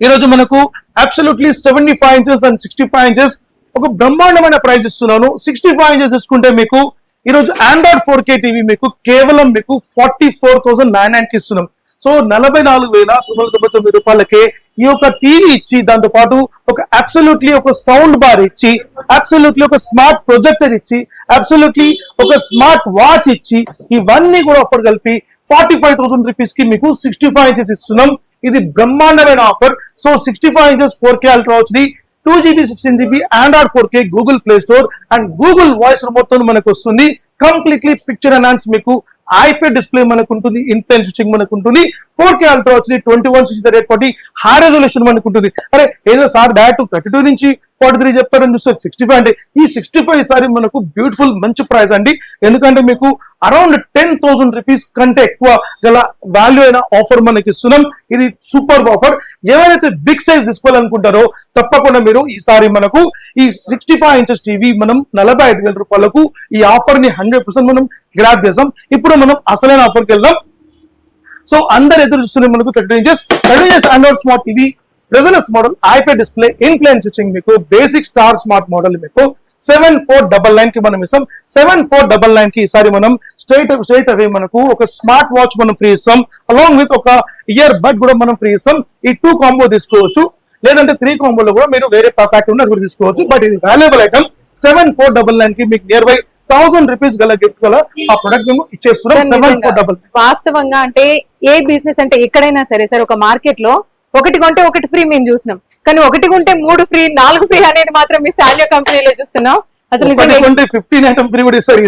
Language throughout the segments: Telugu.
ఈ రోజు మనకు అబ్సల్యూట్లీ 75 ఇంచెస్ అండ్ 65 ఇంచెస్ ఒక బ్రహ్మాండమైన ప్రైస్ ఇస్తున్నాను. 65 ఇంచెస్ తీసుకుంటే మీకు ఈ రోజు ఆండ్రాయిడ్ 4K టీవీ మీకు కేవలం మీకు 44,990 ఇస్తున్నాం. సో 44,999 రూపాయలకే ఈ యొక్క టీవీ ఇచ్చి దాంతో పాటు ఒక అబ్సల్యూట్లీ ఒక సౌండ్ బార్ ఇచ్చి, అబ్సల్యూట్లీ ఒక స్మార్ట్ ప్రొజెక్టర్ ఇచ్చి, అబ్సల్యూట్లీ ఒక స్మార్ట్ వాచ్ ఇచ్చి, ఇవన్నీ కూడా ఆఫర్ కలిపి 45,000 రూపీస్ కి మీకు 65 ఇంచెస్ ఇస్తున్నాం. ఇది బ్రహ్మాండమైన offer. So 65 inches 4K ultra HD 2GB 16GB Android 4K Google Play store and Google voice remote తో మనకు వస్తుంది. కంప్లీట్లీ పిక్చర్ ఎన్హాన్స్ మీకు ఐప్యాడ్ డిస్ప్లే మనకు ఉంటుంది, ఇన్ఫ్లుయెన్స్ స్విచ్చింగ్ మనకు ఉంటుంది, 4K ultra HD 2160x840 high resolution మనకు ఉంటుంది. అరే ఏదో సార్ డైరెక్ట్ 32 నుంచి 43 చెప్తారని చూస్తారు, 65 అంటే ఈ 65 ఈసారి మనకు బ్యూటిఫుల్ మంచి ప్రైస్ అండి. ఎందుకంటే మీకు అరౌండ్ 10,000 రూపీస్ కంటే ఎక్కువ గల వాల్యూ అయిన ఆఫర్ మనకి ఇస్తున్నాం. ఇది సూపర్ ఆఫర్. ఎవరైతే బిగ్ సైజ్ తీసుకోవాలనుకుంటారో తప్పకుండా మీరు ఈసారి మనకు ఈ 65 ఇంచెస్ టీవీ మనం 45,000 రూపాయలకు ఈ ఆఫర్ ని 100% మనం గ్రాప్ చేసాం. ఇప్పుడు మనం అసలైన ఆఫర్కి వెళ్దాం. సో అందరు ఎదురు చూస్తున్నాం మనకు 30 ఇంచెస్ ఆండ్రాయిడ్ స్మార్ట్ టీవీ రెజల్యూస్ model iPad display influence switching మీకు బేసిక్ స్టార్ స్మార్ట్ మోడల్ మీకు 7499 కి మనం ఇస్తాం. 7499 కి ఈసారి మనం స్ట్రైట్ అవే మనకు ఒక స్మార్ట్ వాచ్ మనం ఫ్రీ ఇస్తాం. అలాంగ్ విత్ ఒక ఇయర్ బడ్ కూడా మనం ఫ్రీ ఇస్తాం. ఈ 2 కాంబో తీసుకోవచ్చు, లేదంటే 3 కాంబోలో కూడా మీరు వేరే ప్యాక్ ఉంది అది కూడా తీసుకోవచ్చు. బట్ ఇది వాల్యుబుల్ ఐటమ్. 7499 కి మీకు నియర్ బై 1000 రూపీస్ గల గిఫ్ట్ గల ఆ ప్రొడక్ట్ మేము ఇచ్చేస్తున్నాం. 7499 వాస్తవంగా అంటే ఏ బిజినెస్ అంటే ఎక్కడైనా సరే సార్ ఒక మార్కెట్ లో ఒకటి కొంటే ఒకటి ఫ్రీ మేము చూసినాం, కానీ ఒకటి కొంటే 3 ఫ్రీ 4 ఫ్రీ అనేది మాత్రం మీ సాన్యో కంపెనీలో చూస్తున్నాం. అసలు 15 ఐటమ్ ఫ్రీ కూడా ఇస్తారు.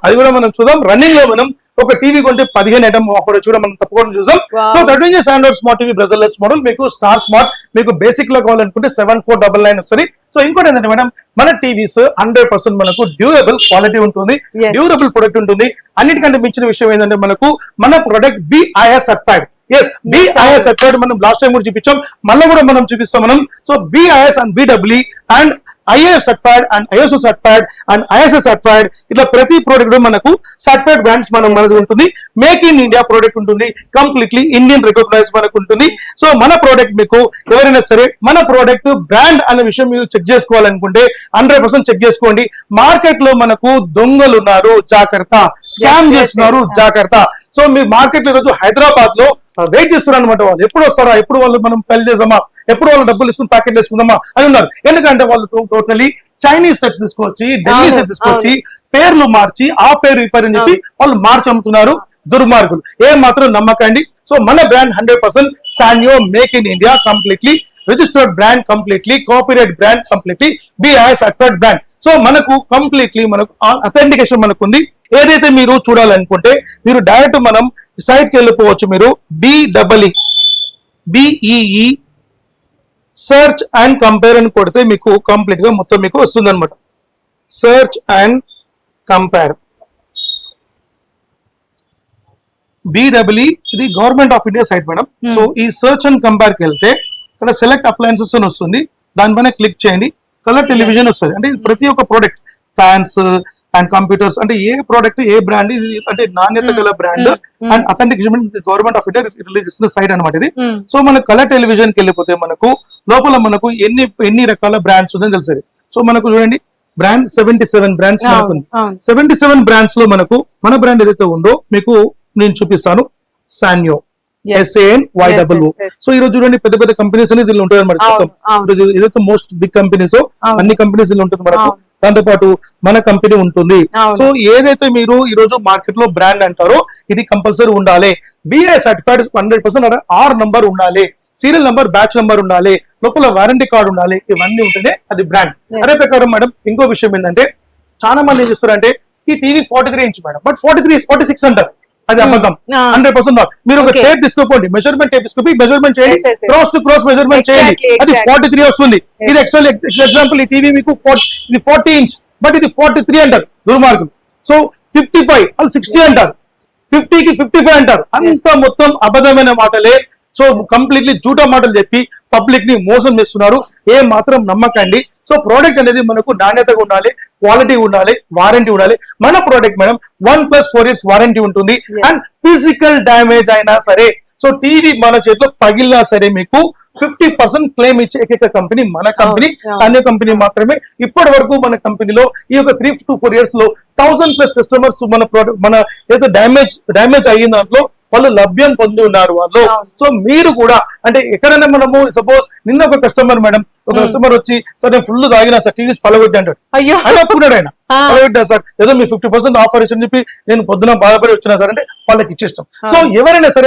అది కూడా మనం చూద్దాం. రన్నింగ్ లో మనం ఒక టీవీ కొంటే 15 ఐటమ్ ఆఫర్ కూడా మనం తప్పకుండా చూసాం. So 30 inches android smart TV bezelless model మీకు స్టార్ స్మార్ట్ మీకు బేసిక్ లో కావాలనుకుంటే 7499 వస్తుంది. సో ఇంకోటి ఏంటంటే మేడం మన టీవీస్ 100% మనకు డ్యూరబుల్ క్వాలిటీ ఉంటుంది, డ్యూరబుల్ ప్రొడక్ట్ ఉంటుంది. అన్నిటికంటే మించిన విషయం ఏంటంటే మనకు మన product BIS certified. BIS certified మనం లాస్ట్ టైం కూడా చూపించాం, మళ్ళీ కూడా మనం చూపిస్తాం మనం. So BIS and BEE and IAF certified and ISO certified and ISS certified ఇట్లా ప్రతి ప్రోడక్ట్ మనకు సర్టిఫైడ్ బ్రాండ్స్ మనది ఉంటుంది. మేక్ ఇన్ ఇండియా ప్రోడక్ట్ ఉంటుంది, కంప్లీట్లీ ఇండియన్ రికగ్నైజ్ మనకు ఉంటుంది. సో మన ప్రోడక్ట్ మీకు ఎవరైనా సరే మన ప్రోడక్ట్ బ్రాండ్ అనే విషయం మీరు చెక్ చేసుకోవాలనుకుంటే 100% చెక్ చేసుకోండి. మార్కెట్ లో మనకు దొంగలు ఉన్నారు, జాగ్రత్త. స్కామ్ చేస్తున్నారు, జాగ్రత్త. సో మీరు మార్కెట్ లో ఈరోజు హైదరాబాద్ లో వెయిట్ చేస్తున్నారు అనమాట. వాళ్ళు ఎప్పుడు వస్తారా, ఎప్పుడు వాళ్ళు మనం ఫెల్ చేద్దామా, ఎప్పుడు వాళ్ళు డబ్బులు తీసుకుని ప్యాకెట్ వేసుకుందామా అని ఉన్నారు. ఎందుకంటే వాళ్ళు టోటలీ చైనీస్ సెట్స్ తీసుకొచ్చి, ఢిల్లీ సెట్స్ తీసుకొచ్చి పేర్లు మార్చి ఆ పేరు ఈ పేరు అని చెప్పి వాళ్ళు మార్చి అమ్ముతున్నారు. దుర్మార్గులు. ఏం మాత్రం నమ్మకండి. సో మన brand 100% సాన్యో make in India, completely registered brand, completely copyright brand, completely BIS certified brand. So మనకు కంప్లీట్లీ మనకు అథెంటికేషన్ మనకు ఉంది. ఏదైతే మీరు చూడాలనుకుంటే మీరు డైరెక్ట్ మనం సైట్ కి వెళ్ళిపోవచ్చు. మీరు BEE సర్చ్ అండ్ కంపేర్ అని కొడితే మీకు కంప్లీట్ గా మొత్తం మీకు వస్తుంది అనమాట. సర్చ్ అండ్ కంపేర్ BEE ఇది government of India site madam. So ఈ సర్చ్ అండ్ కంపేర్ కి వెళ్తే ఇక్కడ సెలెక్ట్ అప్లయన్సెస్ అని వస్తుంది. దానిపైన క్లిక్ చేయండి. కలర్ టెలివిజన్ వస్తుంది. అంటే ప్రతి ఒక్క ప్రోడక్ట్ ఫ్యాన్స్ అండ్ కంప్యూటర్స్ అంటే ఏ ప్రోడక్ట్ ఏ బ్రాండ్ ఇది అంటే నాణ్యత గల brand and authentication government of India release చేస్తున్న సైట్ అనమాట ఇది. సో మన కలర్ టెలివిజన్ కి వెళ్ళిపోతే మనకు లోపల మనకు ఎన్ని రకాల బ్రాండ్స్ ఉందని తెలుస్తుంది. సో మనకు చూడండి బ్రాండ్ 77 బ్రాండ్స్ మనకు 77 బ్రాండ్స్ లో మనకు మన బ్రాండ్ ఏదైతే ఉందో మీకు నేను చూపిస్తాను. సాన్యో SANYOO. సో ఈ రోజు చూడండి పెద్ద పెద్ద కంపెనీస్ అనేది దీనిలో ఉంటాయి అనమాట. ఏదైతే మోస్ట్ బిగ్ కంపెనీస్ అన్ని కంపెనీస్ దీనిలో ఉంటుంది మనకు. దాంతో పాటు మన కంపెనీ ఉంటుంది. సో ఏదైతే మీరు ఈ రోజు మార్కెట్ లో బ్రాండ్ అంటారో ఇది కంపల్సరీ ఉండాలి. BIS సర్టిఫైడ్ 100% R నంబర్ ఉండాలి, సీరియల్ నంబర్, బ్యాచ్ నంబర్ ఉండాలి, లోపల వారంటీ కార్డు ఉండాలి. ఇవన్నీ ఉంటేనే అది బ్రాండ్. అదే ప్రకారం మేడం ఇంకో విషయం ఏంటంటే చాలా మంది ఏం చేస్తారంటే ఈ టీవీ 43 ఇంచ్ మేడం, బట్ 46 అంటారు. అది అబద్ధం. 100% నాట్. మీరు ఒక టేప్ తీసుకోండి, మెజర్మెంట్ టేప్ తీసుకొని మెజర్మెంట్ చేయండి, క్రాస్ టు క్రాస్ మెజర్మెంట్ చేయండి, అది 43 వస్తుంది. ఇది ఎగ్జాంపుల్ ఈ టీవీ మీకు 40 ఇంచ్, బట్ ఇది 43 అంటారు దుర్మార్గులు. సో 55 వాళ్ళు 60 అంటారు, 50కి 55 అంటారు. అంత మొత్తం అబద్ధమైన మాటలే. సో కంప్లీట్లీ జూటా మాటలు చెప్పి పబ్లిక్ ని మోసం చేస్తున్నారు. ఏం మాత్రం నమ్మకండి. సో ప్రోడక్ట్ అనేది మనకు నాణ్యతగా ఉండాలి, క్వాలిటీ ఉండాలి, వారంటీ ఉండాలి. మన ప్రోడక్ట్ మేడం 1+4 years వారంటీ ఉంటుంది. అండ్ ఫిజికల్ డ్యామేజ్ అయినా సరే సో టీవీ మన చేతిలో పగిలినా సరే మీకు 50% క్లెయిమ్ ఇచ్చే ఏకైక కంపెనీ మన కంపెనీ, సాన్యో కంపెనీ మాత్రమే. ఇప్పటి వరకు మన కంపెనీలో ఈ యొక్క 3 to 4 years లో 1000+ కస్టమర్స్ మన ప్రోడక్ట్ మన ఏదో డ్యామేజ్ అయిన దాంట్లో వాళ్ళు లభ్యం పొంది ఉన్నారు వాళ్ళు. సో మీరు కూడా అంటే ఎక్కడైనా మనము సపోజ్ నిన్న ఒక కస్టమర్ మేడం, ఒక కస్టమర్ వచ్చి సార్ నేను ఫుల్ తాగినా సార్ టీవీస్ పలగొట్టి అంటాడు. అయ్యో అని ఒప్పుకున్నాడు ఆయన, పలగొట్టా సార్ ఏదో మీ 50% ఆఫర్ ఇచ్చని చెప్పి నేను పొద్దున బాధపడి వచ్చినా సార్ అంటే వాళ్ళకి ఇచ్చేస్తాం. సో ఎవరైనా సరే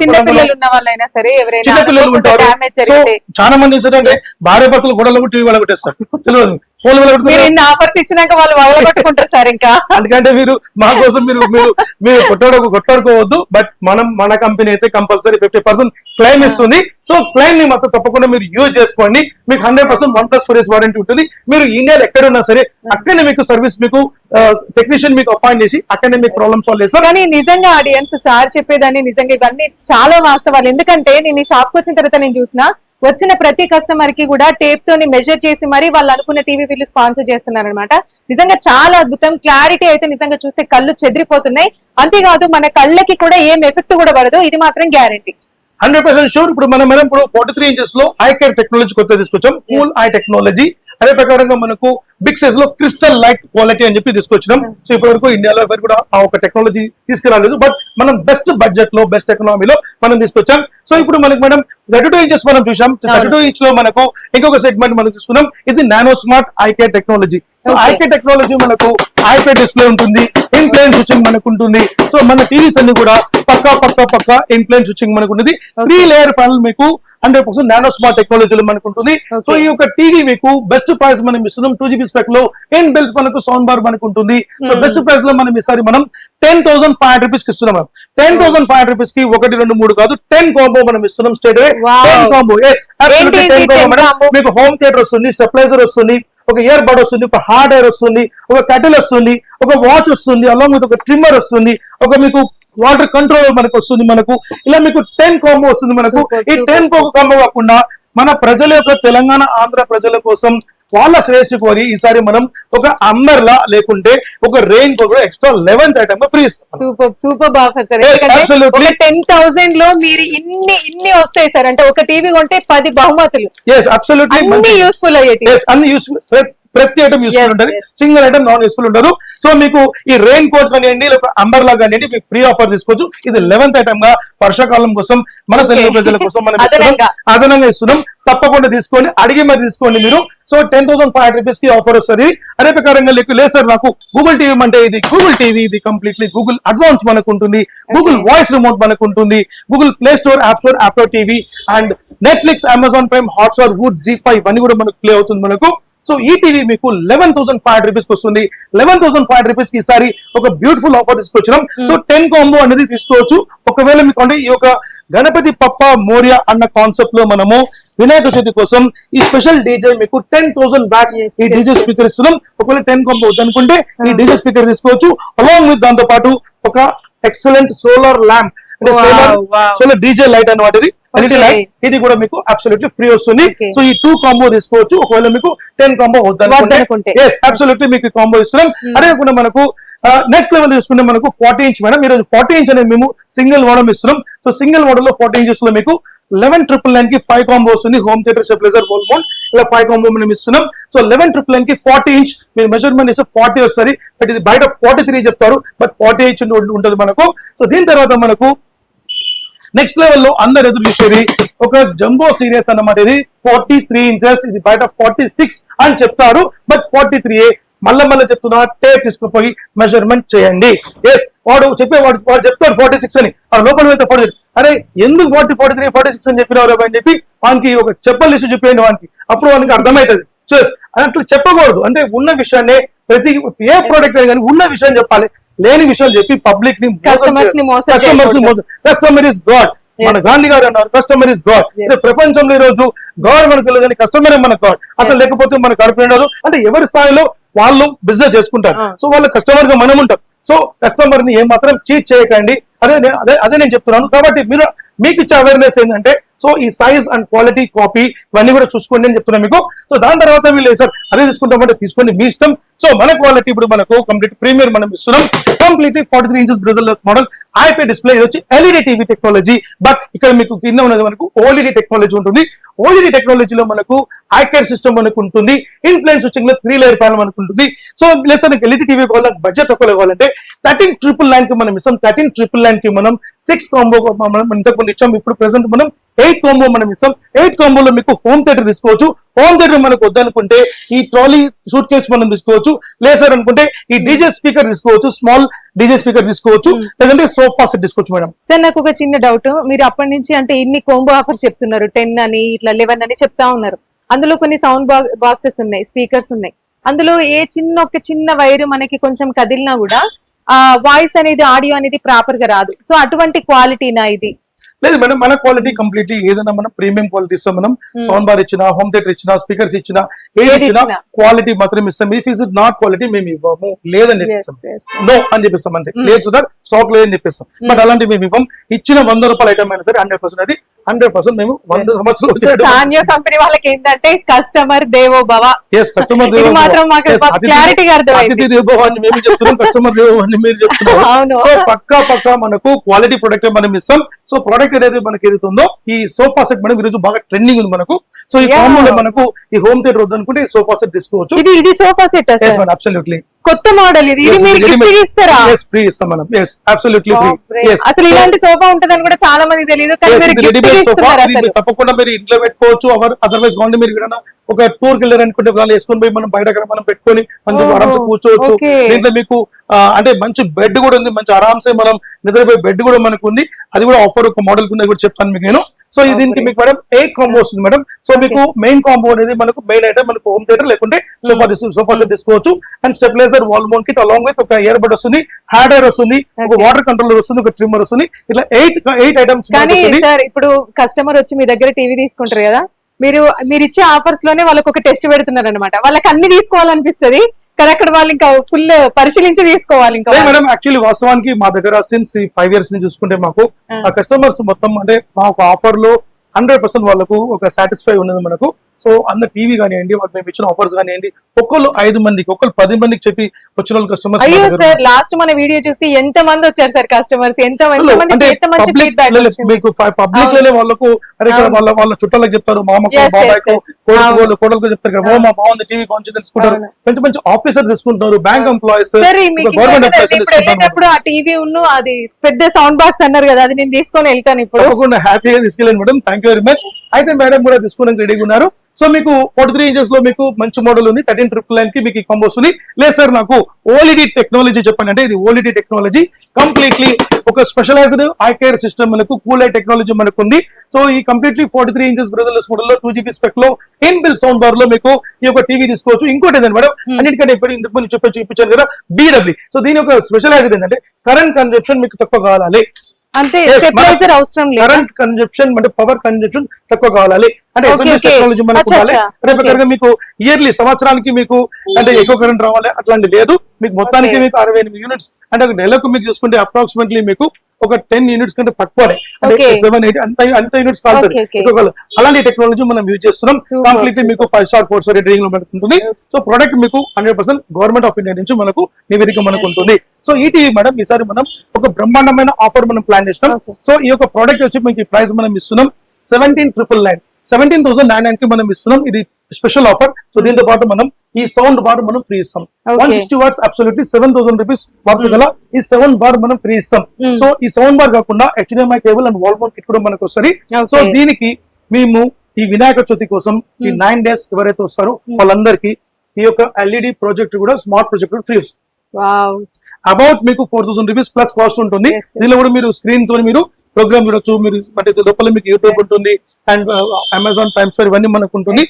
చిన్న పిల్లలు ఉన్న వాళ్ళైనా సరే ఎవరైనా చిన్న పిల్లలు ఉంటారు. డ్యామేజ్ సో జరిగితే చాలా మంది ఏంటంటే భార్య భర్తలు గొడవలు టీవీ వాళ్ళ కొట్టేస్తారు, తెలియదు ఫోన్ మీరు ఇన్ని ఆఫర్స్ ఇచ్చినాక వాళ్ళు వదలగొట్టుకుంటారు సార్ ఇంకా. అందుకంటే మీరు మా కోసం మీరు కొట్లాడుకోవద్దు. బట్ మన కంపెనీ అయితే కంపల్సరీ 50% క్లెయిమ్ ఇస్తుంది. సో క్లెయిమ్ ని మాత్రం తప్పకుండా మీరు యూజ్ చేసుకోండి. మీకు 100% 1+4 years వారంటీ ఉంటుంది. మీరు ఇండియాలో ఎక్కడ ఉన్నా సరే అక్కడనే మీకు సర్వీస్ మీకు టెక్నీషియన్ మీకు అపాయింట్ చేసి అక్కడనే మీకు ప్రాబ్లమ్ సాల్వ్ చేస్తారు. కానీ నిజంగా ఆడియన్స్ సార్ చెప్పేదాన్ని నిజంగా ఇవన్నీ చాలా వాస్తవాలు. ఎందుకంటే నేను ఈ షాప్ కి వచ్చిన తర్వాత నేను చూసిన వచ్చిన ప్రతి కస్టమర్ కి కూడా టేప్ తోని మెజర్ చేసి మరి వాళ్ళు అనుకున్న టీవీ బిల్లు స్పాన్సర్ చేస్తున్నారు అనమాట. నిజంగా చాలా అద్భుతం. క్లారిటీ అయితే నిజంగా చూస్తే కళ్ళు చెదిరిపోతున్నాయి. అంతేకాదు మన కళ్ళకి కూడా ఏం ఎఫెక్ట్ కూడా పడదు, ఇది మాత్రం గ్యారంటీ. 100% షూర్. ఇప్పుడు మనం 43 inches లో ఐ కేర్ టెక్నాలజీ కొత్త తీసుకొచ్చాం, కూల్ ఐ టెక్నాలజీ. అదే ప్రకారంగా మనకు బిగ్ సైజ్ లో క్రిస్టల్ లైట్ క్వాలిటీ అని చెప్పి తీసుకొచ్చినాం. సో ఇప్పటి వరకు ఇండియాలో ఎవరు కూడా ఆ ఒక టెక్నాలజీ తీసుకురాలేదు. బట్ మనం బెస్ట్ బడ్జెట్ లో బెస్ట్ ఎకనామీలో మనం తీసుకొచ్చాం. సో ఇప్పుడు మనకి మేడం 32 inches మనం చూసాం. 32 inch లో మనకు ఇంకొక సెగ్మెంట్ మనం తీసుకున్నాం. ఇది nano smart I care technology. So I care technology మనకు ఐపీఎస్ డిస్ప్లే ఉంటుంది, ఇన్ ప్లేన్ స్విచ్చింగ్ మనకు ఉంటుంది. సో మన టీవీస్ అన్ని కూడా పక్కా ఇన్ ప్లేన్ స్విచ్చింగ్ మనకు ఉంటుంది. 3 layer ప్యానల్ మీకు 100% నానో స్మార్ట్ టెక్నాలజీలో మనకు ఉంటుంది. సో ఈ యొక్క టీవీ మీకు బెస్ట్ ప్రైస్ మనం ఇస్తున్నాం. 2GB స్పెక్ లో ఇన్ బిల్ట్ మనకు సౌండ్ బార్ మనకు ఉంటుంది. సో బెస్ట్ ప్రైస్ లో మనం ఈసారి మనం 10,500 rupees కి ఇస్తున్నాం. 10,500 rupees కి 1, 2, 3 కాదు 10 కాంబో మనం ఇస్తున్నాం straight away. 10 combo, yes absolutely 10 combo madam. మీకు హోమ్ థియేటర్ వస్తుంది, స్టెబిలైజర్ వస్తుంది, ఒక ఇయర్ బడ్ వస్తుంది, ఒక హార్డ్ ఎయిర్ వస్తుంది, ఒక కటిల్ వస్తుంది, ఒక వాచ్ వస్తుంది, అలాంగ్ విత్ ఒక ట్రిమ్మర్ వస్తుంది, ఒక మీకు వాటర్ కంట్రోల్ మనకు వస్తుంది. మనకు ఇలా మీకు 10 కాంబో వస్తుంది. మనకు ఈ 10 కాంబో కాకుండా మన ప్రజల యొక్క తెలంగాణ ఆంధ్ర ప్రజల కోసం వాళ్ళ శ్రేష్ఠ కోరి ఈసారి మనం ఒక అంబర్లా లేకుంటే ఒక rain coat extra 11th item free. Super offer sir. 10,000 లో మీరు ఇన్ని వస్తాయి సార్. అంటే ఒక టీవీ కొంటే 10 బహుమతులు. అన్ని యూస్ఫుల్ అయ్యేది, అన్ని యూస్ఫుల్. ప్రతి ఐటమ్ యూస్ఫుల్ ఉంటుంది, సింగిల్ ఐటమ్ నాన్ యూస్ఫుల్ ఉండదు. సో మీకు ఈ రెయిన్ కోట్ కానివ్వండి, లేక అంబర్లా కానివ్వండి, మీకు ఫ్రీ ఆఫర్ తీసుకోవచ్చు. ఇది 11th ఐటమ్ గా వర్షాకాలం కోసం మన తెలుగు ప్రజల కోసం మనం అదనంగా ఇస్తున్నాం. తప్పకుండా తీసుకోండి, అడిగి మరి తీసుకోండి మీరు. సో 10,500 rupees కి ఆఫర్ వస్తుంది. అదే ప్రకారంగా లేదు సార్ నాకు గూగుల్ టీవీ అంటే ఇది గూగుల్ టీవీ, ఇది కంప్లీట్లీ గూగుల్ అడ్వాన్స్ మనకు ఉంటుంది, గూగుల్ వాయిస్ రిమోట్ మనకు ఉంటుంది, Google Play Store, app store, యాప్లో TV and Netflix, Amazon Prime, Hotstar, వుడ్, Z5 ఇవన్నీ కూడా మనకు ప్లే అవుతుంది మనకు. సో ఈ టీవీ మీకు 11,500 rupees కి వస్తుంది. 11,500 rupees కి ఈసారి ఒక బ్యూటిఫుల్ ఆఫర్ తీసుకొచ్చినాం. సో 10 కాంబో అనేది తీసుకోవచ్చు. ఒకవేళ మీకు అంటే ఈ యొక్క గణపతి పప్ప మోరియా అన్న కాన్సెప్ట్ లో మనము వినాయక చవితి కోసం ఈ స్పెషల్ డీజే మీకు 10,000 watts ఈ డీజే స్పీకర్ ఇస్తున్నాం. ఒకవేళ 10 కాంబో అనుకుంటే ఈ డీజే స్పీకర్ తీసుకోవచ్చు. అలాంగ్ విత్ దాంతో పాటు ఒక ఎక్సలెంట్ సోలార్ ల్యాంప్ అంటే సోలార్ డీజే లైట్ అన్నమాట. ఇది లైట్, ఇది కూడా మీకు అబ్సల్యూట్లీ ఫ్రీ వస్తుంది. సో ఈ 2 కాంబో తీసుకోవచ్చు. ఒకవేళ మీకు 10 కాంబో వద్దనుకుంటే అబ్సల్యూట్లీ మీకు కాంబో ఇస్తున్నాం. అదే కాకుండా మనకు నెక్స్ట్ లెవెల్ చూసుకుంటే మనకు 40 inch మేడం. ఈ రోజు 40 inch అనేది మేము సింగిల్ మోడల్ ఇస్తున్నాం. సో సింగిల్ మోడల్ లో 40 inches లో మీకు 11,999 కి 5 కాంబో వస్తుంది. హోమ్ థియేటర్, స్టెబిలైజర్, వోల్ మౌంట్ ఇలా 5 కాంబో మనం ఇస్తున్నాం. సో 11,999 కి 40 inch మీరు మెజర్మెంట్ ఇస్తే 40 వస్తుంది. బట్ ఇది బయట 43 చెప్తారు, బట్ 48 ఉంటుంది మనకు. సో దీని తర్వాత మనకు నెక్స్ట్ లెవెల్ లో అందరు ఎదురు చూసేది ఒక జంబో సీరియస్ అన్నమాట. ఇది 43 inches, ఇది బయట 46 అని చెప్తారు, బట్ 43. మళ్ళీ చెప్తున్నా, టేప్ తీసుకుపోయి మెజర్మెంట్ చేయండి. ఎస్ వాడు చెప్తాడు 46 అని, ఆ లోపల అయితే 46. అరే ఎందుకు 40, 43, 46 అని చెప్పినవారు అని చెప్పి వానికి ఒక చెప్పల్ లిస్ట్ చెప్పేయండి వానికి, అప్పుడు వానికి అర్థమవుతుంది. సో అట్లా చెప్పకూడదు. అంటే ఉన్న విషయాన్ని ప్రతి ఏ ప్రోడక్ట్ అయినా కానీ ఉన్న విషయాన్ని చెప్పాలి, లేని విషయాలు చెప్పి పబ్లిక్ ని కస్టమర్ ఇస్ గాడ్. మన గాంధీ గారు అన్నారు కస్టమర్ ఇస్ గాడ్. ప్రపంచంలో ఈ రోజు గాడ్ మనకు తెలియదు కానీ కస్టమర్ మన గాడ్. అట్లా లేకపోతే మన కడుపు ఉండదు. అంటే ఎవరి స్థాయిలో వాళ్ళు బిజినెస్ చేసుకుంటారు. సో వాళ్ళ కస్టమర్ గా మనం ఉంటాం. సో కస్టమర్ ని ఏమాత్రం చీట్ చేయకండి. అదే నేను చెప్తున్నాను. కాబట్టి మీకు ఇచ్చే అవేర్నెస్ ఏంటంటే, సో ఈ సైజ్ అండ్ క్వాలిటీ కాపీ ఇవన్నీ కూడా చూసుకోండి అని చెప్తున్నాను మీకు. సో దాని తర్వాత వీళ్ళు సార్ అదే తీసుకుంటామంటే తీసుకోండి మీ ఇష్టం. సో మన క్వాలిటీ ఇప్పుడు మనకు కంప్లీట్ ప్రీమియర్ మనం ఇస్తున్నాం. Completely 43 inches bezelless model IP display. ఇది వచ్చి ఎల్ఈడి టీవీ టెక్నాలజీ. బట్ ఇక్కడ మీకు కింద ఉన్నది మనకు ఓఎల్ఈడి టెక్నాలజీ ఉంటుంది. ఓఎల్ఈడి టెక్నాలజీలో మనకు ఐకేర్ సిస్టమ్ మనకు ఉంటుంది. ఇన్ ప్లేన్ స్విచ్చింగ్ లో 3 లేయర్ ప్యానల్ మనకు ఉంటుంది. సో ప్లస్ ఎల్ఈడి టీవీ కావాలంటే బడ్జెట్ తక్కువ కావాలంటే 13,999 కి మనం ఇస్తాం. 13,999 కి మనం 6 కాంబో మనం ఇంతకుముందు ఇచ్చాం. ఇప్పుడు ప్రెసెంట్ మనం 8 కాంబో మనం ఇస్తాం. 8 కాంబోలో మీకు హోమ్ థియేటర్ తీసుకోవచ్చు. హోమ్ థియేటర్ మనకు వద్దనుకుంటే ఈ ట్రాలీ సూట్ కేసు మనం తీసుకోవచ్చు. లేదు అనుకుంటే ఈ డీజే స్పీకర్ తీసుకోవచ్చు. స్మాల్ డీజే స్పీకర్ తీసుకోవచ్చు. లేదంటే సోఫా సెట్ తీసుకోవచ్చు మేడం. సార్ నాకు ఒక చిన్న డౌట్, మీరు అప్పటి నుంచి అంటే ఇన్ని కోంబో ఆఫర్స్ చెప్తున్నారు, 10 అని ఇట్లా 11 అని చెప్తా ఉన్నారు. అందులో కొన్ని సౌండ్ బాక్సెస్ ఉన్నాయి, స్పీకర్స్ ఉన్నాయి. అందులో ఒక చిన్న వైర్ మనకి కొంచెం కదిలినా కూడా ఆ వాయిస్ అనేది, ఆడియో అనేది ప్రాపర్ గా రాదు. సో అటువంటి క్వాలిటీనా ఇది? లేదు మేడం, మన క్వాలిటీ కంప్లీట్లీ ఏదైనా మనం ప్రీమియం క్వాలిటీ ఇస్తాం. మనం సౌండ్ బార్ ఇచ్చినా, హోమ్ థియేటర్ ఇచ్చినా, స్పీకర్స్ ఇచ్చినా, ఏది ఇచ్చినా క్వాలిటీ మాత్రం ఇస్తాం. ఇఫ్ ఇస్ నాట్ క్వాలిటీ మేము ఇవ్వము, లేదని చెప్పిస్తాం. నో అని చెప్పిస్తాం అంతే. లేదు సార్ స్టాక్ లేదని చెప్పిస్తాం. బట్ అలాంటి మేము ఇవ్వం. ఇచ్చిన 100 రూపాయల ఐటమ్ అయినా సరే 100% అది 100% మేము 100 సంవత్సరాలు. సాన్యో కంపెనీ వాళ్ళకి ఏంటంటే కస్టమర్ దేవో భవ. కస్టమర్ ఇది మాత్రం మాకు క్లారిటీగా అర్థమైంది. అతిథి దేవో అని మేము చెప్తున్నాం, కస్టమర్ దేవో అని మీరు చెప్తున్నారు. సో పక్కా మనకు క్వాలిటీ ప్రొడక్ట్ మనం ఇస్తాం. సో ప్రొడక్ట్ ఏదైతే మనకి ఏదైతే ఉందో ఈ సోఫా సెట్ మేడం ఈరోజు బాగా ట్రెండింగ్ ఉంది మనకు. సో ఈ కాంబోలో మనకు ఈ హోమ్ థియేటర్ వద్దనుకుంటే ఈ సోఫా సెట్ తీసుకోవచ్చు. ఇది సోఫా సెట్ అబ్సల్యూట్లీ కొత్త మోడల్. ఇది మీరు గిఫ్ట్ ఇస్తారా? ఫ్రీ ఇస్తాం మనం. Absolutely free. అసలు ఇలాంటి సోఫా ఉంటదని కూడా చాలా మంది తెలియదు, కానీ మీరు గిఫ్ట్ ఇస్తున్నారు. అసలు తప్పకుండా మీరు ఇంట్లో పెట్టుకోవచ్చు. అదర్వైజ్ కావాలి మీరు ఇక్కడ ఒక టూర్ కి వెళ్ళారు అనుకుంటే వాళ్ళు వేసుకొని పోయి మనం బయట మనం పెట్టుకొని మంచి ఆరామ్సే కూర్చోవచ్చు. దీంట్లో మీకు అంటే మంచి బెడ్ కూడా ఉంది. మంచి ఆరామ్సే మనం నిద్రపోయే బెడ్ కూడా మనకు ఉంది. అది కూడా ఆఫర్ ఒక మోడల్ కింద కూడా చెప్తాను మీకు నేను. సో దీనికి మీకు మేడం 8 కాంబో వస్తుంది మేడం. సో మీకు మెయిన్ కాంబో అనేది మనకు మెయిన్ ఐటమ్ మనకు హోమ్ థియేటర్ లేకుంటే సోఫా సెట్ తీసుకోవచ్చు. And stabiliser, wall mount kit along with ఒక ఇయర్ బడ్ వస్తుంది, హ్యాండ్ ఎయిర్ వస్తుంది, ఒక వాటర్ కంట్రోలర్ వస్తుంది, ఒక ట్రిమ్మర్ వస్తుంది. ఇట్లా 8 ఐటమ్స్. కానీ సార్ ఇప్పుడు కస్టమర్ వచ్చి మీ దగ్గర టీవీ తీసుకుంటారు కదా, మీరు ఇచ్చే ఆఫర్స్ లోనే వాళ్ళకి ఒక టెస్ట్ పెడుతున్నారు అనమాట. వాళ్ళకి అన్ని తీసుకోవాలనిపిస్తుంది, కానీ అక్కడ వాళ్ళు ఇంకా ఫుల్ పరిశీలించి తీసుకోవాలి. ఇంకా మేడం యాక్చువల్లీ వాస్తవానికి మా దగ్గర సిన్స్ 5 years నుంచి చూసుకుంటే మాకు ఆ కస్టమర్స్ మొత్తం అంటే మాకు ఆఫర్ లో 100% వాళ్ళకు ఒక సాటిస్ఫై ఉన్నది మనకు. సో అందరు టీవీ కానివ్వండి, వాళ్ళు మేము ఇచ్చిన ఆఫర్స్ కానివ్వండి, ఒకళ్ళు 5 మందికి, ఒకళ్ళు 10 మందికి చెప్పి వచ్చిన వాళ్ళు కస్టమర్స్. అయ్యో సార్, లాస్ట్ మన వీడియో చూసి ఎంత మంది వచ్చారు సార్ కస్టమర్స్? ఎంత మంచి ఫీడ్బ్యాక్ మీకు పబ్లిక్ లోనే వాళ్ళకు వాళ్ళ చుట్టాలకు చెప్తారు, మామకు, బాబాయ్కు, కోడలకు చెప్తారు కదా, మా బాగుంది టీవీ కొంచెం తెలుసుకుంటారు. మంచి ఆఫీసర్స్ తీసుకుంటారు, బ్యాంక్ ఎంప్లాయీస్, గవర్నమెంట్ ఎంప్లాయీస్. ఆ టీవీ ఉన్న అది పెద్ద సౌండ్ బాక్స్ అన్నారు కదా, అది నేను తీసుకొని వెళ్తాను ఇప్పుడు. తప్పకుండా హ్యాపీగా తీసుకెళ్ళండి madam. Thank you very much. అయితే మేడం కూడా తీసుకోవడానికి రెడీగా ఉన్నారు. సో మీకు 43 ఇంచెస్ లో మీకు మంచి మోడల్ ఉంది. 13,999 కి మీకు కాంబో వస్తుంది. లేదు సార్ నాకు ఓఎల్ఈడి టెక్నాలజీ చెప్పండి అంటే ఇది ఓఎల్ఈడి టెక్నాలజీ కంప్లీట్లీ ఒక స్పెషలైజ్డ్ ఐకేర్ సిస్టమ్ మనకు కూల్ ఐ టెక్నాలజీ మనకు ఉంది. సో ఈ కంప్లీట్లీ 43 ఇంచెస్ బ్రదర్లెస్ మోడల్ లో 2GB స్పెక్ లో ఇన్ బిల్ సౌండ్ బార్ లో మీకు ఈ యొక్క టీవీ తీసుకోవచ్చు. ఇంకోటి ఏంటంటే మేడం అన్నిటికంటే ఇప్పుడు ఇంతకు ముందు చూపించాను కదా BW. సో దీని యొక్క స్పెషలైజ్డ్ ఏంటంటే కరెంట్ కన్జంప్షన్ మీకు తక్కువ కావాలి అంటే స్టెబిలైజర్ అవసరం లేదు. కరెంట్ కన్జంప్షన్ అంటే పవర్ కన్జంప్షన్ తక్కువ కావాలి అంటే టెక్నాలజీ మనకు ఉండాలి. రేపు మీకు ఇయర్లీ సంవత్సరానికి మీకు అంటే ఎక్కువ కరెంట్ రావాలి అట్లాంటి లేదు. మీకు మొత్తానికి మీకు 68 యూనిట్స్ అంటే ఒక నెలకు మీకు చూసుకుంటే అప్రాక్సిమేట్లీ మీకు ఒక 10 యూనిట్స్ కంటే తక్కువనే అంటే 7-8 అంత యూనిట్స్ కావాలి. అలాంటి టెక్నాలజీ మనం యూజ్ చేస్తున్నాం. కంప్లీట్లీ మీకు 5-star 4-star రేటింగ్ లో మనకు ఉంటుంది. సో ప్రొడక్ట్ మీకు 100% గవర్నమెంట్ ఆఫ్ ఇండియా నుంచి మనకు నివేదిక మనకు ఉంటుంది. సో ఈ టీవీ మేడం ఈసారి మనం ఒక బ్రహ్మాండమైన ఆఫర్ మనం ప్లాన్ చేస్తాం. సో ఈ యొక్క ప్రోడక్ట్ వచ్చి మీకు ఈ ప్రైస్ మనం ఇస్తున్నాం 17,999 కి మనం ఇస్తున్నాం. ఇది స్పెషల్ ఆఫర్. సో దీంతో పాటు మనం ఈ సౌండ్ బార్ మనం ఫ్రీ ఇస్తాం. 160 watts అబ్సల్యూట్లీ 7,000 రూపీస్ వర్త్ గల ఈ 7 బార్ మనం ఫ్రీ ఇస్తాం. సో ఈ సౌండ్ బార్ కాకుండా HDMI cable and wall mount kit కూడా మనకు వస్తుంది. సో దీనికి మేము ఈ వినాయక చవితి కోసం ఈ 9 days ఎవరైతే వస్తారో వాళ్ళందరికీ ఈ యొక్క LED ప్రాజెక్ట్ కూడా స్మార్ట్ ప్రాజెక్ట్ ఫ్రీ వస్తుంది. అబౌట్ మీకు 4,000 రూపీస్ ప్లస్ కాస్ట్ ఉంటుంది. దీనిలో కూడా మీరు స్క్రీన్ తో మీరు ప్రోగ్రామ్ చూడొచ్చు. మీరు అంటే లోపల మీకు యూట్యూబ్ ఉంటుంది అండ్ అమెజాన్ ప్రైమ్ స్టార్ ఇవన్నీ మనకు ఉంటుంది.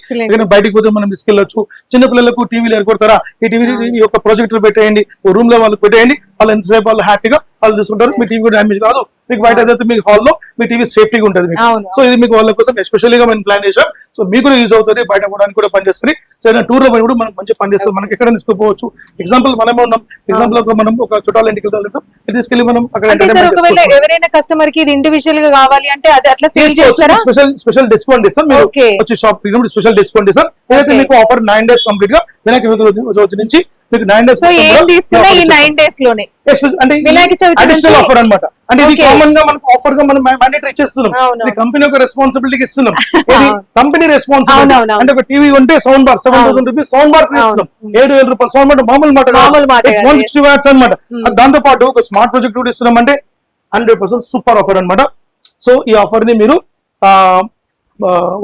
బయటకు పోతే మనం తీసుకెళ్ళొచ్చు. చిన్న పిల్లలకు టీవీలు ఏర్పడతారా, ఈ టీవీ యొక్క ప్రొజెక్టర్ పెట్టేయండి, రూమ్ లో వాళ్ళకి పెట్టేయండి. వాళ్ళు ఎంతసేపు వాళ్ళు హ్యాపీగా వాళ్ళు చూసుకుంటారు. మీ టీవీ కూడా డ్యామేజ్ కాదు. మీకు బయట అయితే మీకు హాల్లో మీ టీవీ సేఫ్టీగా ఉంటుంది మీకు. సో ఇది మీకు వాళ్ళ కోసం ఎస్పెషల్లీ గా మనం ప్లాన్ చేసాం. సో మీకు కూడా యూజ్ అవుతుంది, బయట పోవడానికి కూడా పనిచేస్తుంది. సో ఏదైనా టూర్ లో పోయి కూడా మనకు మంచి పనిచేస్తుంది, మనకి ఎక్కడ తీసుకోపోవచ్చు. ఎగ్జాంపుల్ మనమే ఉన్నాం, ఎగ్జాంపుల్ మనం ఒక చుట్టాల ఇంటికి వెళ్తాం, తీసుకెళ్ళి మనం అక్కడ అంటే సార్ ఒకవేళ ఎవరైనా కస్టమర్ కి ఇది ఇండివిజువల్ గా కావాలి అంటే అది అట్లా సేల్ చేస్తారా? స్పెషల్ డిస్కౌంట్ ఇస్తాం, మీరు వచ్చి షాప్ స్పెషల్ డిస్కౌంట్ ఇస్తాం. ఏదైతే మీకు ఆఫర్ 9 days కంప్లీట్ గా వినాయక చవితి రోజు నుంచి మీకు 9 days సో ఏం తీసుకున్నా ఈ 9 days లోనే అంటే వినాయక చవితి అడిషనల్ ఆఫర్ అన్నమాట. అంటే ఇది కామన్ గా మనకు ఆఫర్ గా మనం మ్యాండేటరీ ఇచ్చేస్తున్నాం, ఇది కంపెనీ యొక్క రెస్పాన్సిబిలిటీ ఇస్తున్నాం, ఇది కంపెనీ రెస్పాన్సిబిలిటీ. అంటే ఒక టీవీ ఉంటే sound bar 7,000 rupees sound bar ఇస్తున్నాం, 7,000 రూపాయలు సౌండ్ బార్ మామూలు మాట 160 వాట్స్ అనమాట. దాంతో పాటు ఒక స్మార్ట్ ప్రొజెక్ట్ కూడా ఇస్తున్నాం, అంటే 100% సూపర్ ఆఫర్ అన్నమాట. సో ఈ ఆఫర్ ని మీరు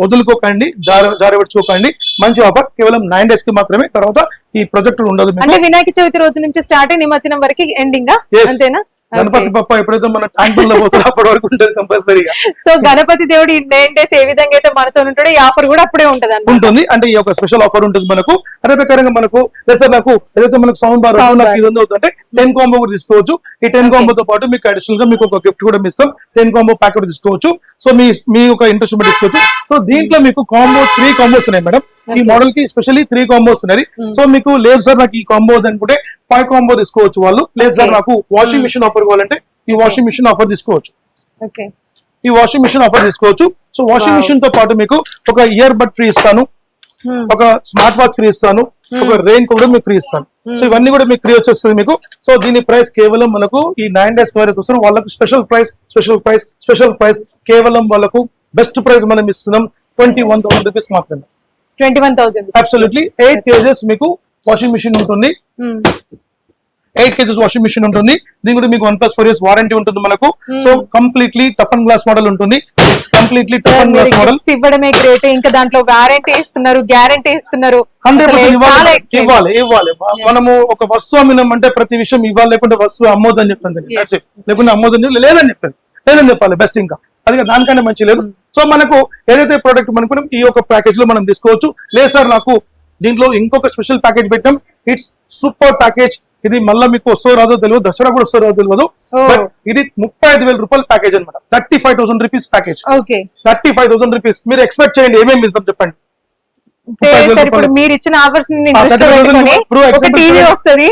వదులుకోకండి, జారవిడ్చుకోకండి. మంచి ఆఫర్, కేవలం 9 days కి మాత్రమే, తర్వాత ఈ ప్రాజెక్ట్ ఉండదు. అంటే వినాయక చవితి రోజు నుంచి స్టార్ట్ అయ్యి నిమజ్జనం వరకు ఎండింగ్ అంతేనా? గణపతి బప్ప ఎప్పుడైతే మన ట్యాంక్ బండ్ లో పోతారో అప్పటి వరకు ఉంటుంది కంపల్సరీగా. సో గణపతి దేవుడు 9 days ఏ విధంగా అయితే మనతో ఉంటాడో ఈ ఆఫర్ కూడా అప్పుడే ఉంటుంది. అంటే ఈ యొక్క స్పెషల్ ఆఫర్ ఉంటుంది మనకు. అదే ప్రకారంగా మనకు సార్ నాకు ఏదైతే మనకు సౌండ్ బార్ నాకు ఇది అవుతుందంటే 10 కాంబో కూడా తీసుకోవచ్చు. ఈ 10 కాంబోతో పాటు మీకు అడిషనల్ గా మీకు ఒక గిఫ్ట్ కూడా ఇస్తాం, 10 కాంబో ప్యాకెట్ తీసుకోవచ్చు. సో మీ ఒక ఇంట్రెస్ట్ బట్టి తీసుకోవచ్చు. సో దీంట్లో మీకు 3 కాంబోస్ ఉన్నాయి మేడం. ఈ మోడల్ కి స్పెషల్లీ 3 కాంబోస్ ఉన్నాయి. సో మీకు లేదు సార్ నాకు ఈ కాంబోస్ అనుకుంటే 5 కాంబో తీసుకోవచ్చు వాళ్ళు. లేదు సార్ నాకు వాషింగ్ మిషన్ ఆఫర్ కావాలంటే ఈ వాషింగ్ మిషన్ ఆఫర్ తీసుకోవచ్చు. ఈ వాషింగ్ మిషన్ ఆఫర్ తీసుకోవచ్చు. సో వాషింగ్ మిషన్ తో పాటు మీకు ఒక ఇయర్ బడ్ ఫ్రీ ఇస్తాను, ఒక స్మార్ట్ వాచ్ ఫ్రీ ఇస్తాను, ఒక రెయిన్ కూడా మీకు ఫ్రీ ఇస్తాను. సో ఇవన్నీ కూడా మీకు ఫ్రీ వచ్చేస్తుంది మీకు. సో దీని ప్రైస్ కేవలం మనకు ఈ 9 days వరకు వాళ్ళకు స్పెషల్ ప్రైస్ కేవలం వాళ్ళకు బెస్ట్ ప్రైస్ మనం ఇస్తున్నాం 21,000 రూపీస్ మాత్రమే. 21,000 అబ్సల్యూట్లీ 8 kgs మీకు వాషింగ్ మిషన్ ఉంటుంది. 8 kgs వాషింగ్ మిషన్ ఉంటుంది. దీని కూడా మీకు 1+4 years వారంటీ ఉంటుంది మనకు. So completely tough and glass model ఉంటుంది. Completely tough and glass model ఇవ్వడమే గ్రేట్. ఇంకా దాంట్లో వారంటీ ఇస్తున్నారు, గ్యారంటీ ఇస్తున్నారు. 100% ఇవ్వాలి. మనము ఒక వస్తువు అమ్మినామంటే ప్రతి విషయం ఇవ్వాలి, లేకుంటే వస్తువు అమ్మోదని చెప్తాను, లేకుంటే అమ్మోదని లేదని చెప్పాలి బెస్ట్. ఇంకా అది దానికంటే మంచి లేదు. సో మనకు ఏదైతే ప్రోడక్ట్ మనకు ఈ యొక్క ప్యాకేజ్ లో మనం తీసుకోవచ్చు. లేదు సార్ నాకు దీంట్లో ఇంకొక స్పెషల్ ప్యాకేజ్ పెట్టాం, ఇట్స్ సూపర్ ప్యాకేజ్. ఇది మళ్ళీ మీకు వస్తో రాదో తెలియదు, దసరా కూడా వస్తో రాదో తెలియదు. బట్ ఇది 35,000 రూపాయల ప్యాకేజ్ అనమాట. 35,000 రూపీస్ ప్యాకేజ్. 35,000 రూపీస్. మీరు ఎక్స్పెక్ట్ చేయండి ఏమేమి ఇస్తాం చెప్పండి. మీరు ఇచ్చిన ఆఫర్స్ టీవీ వస్తుంది,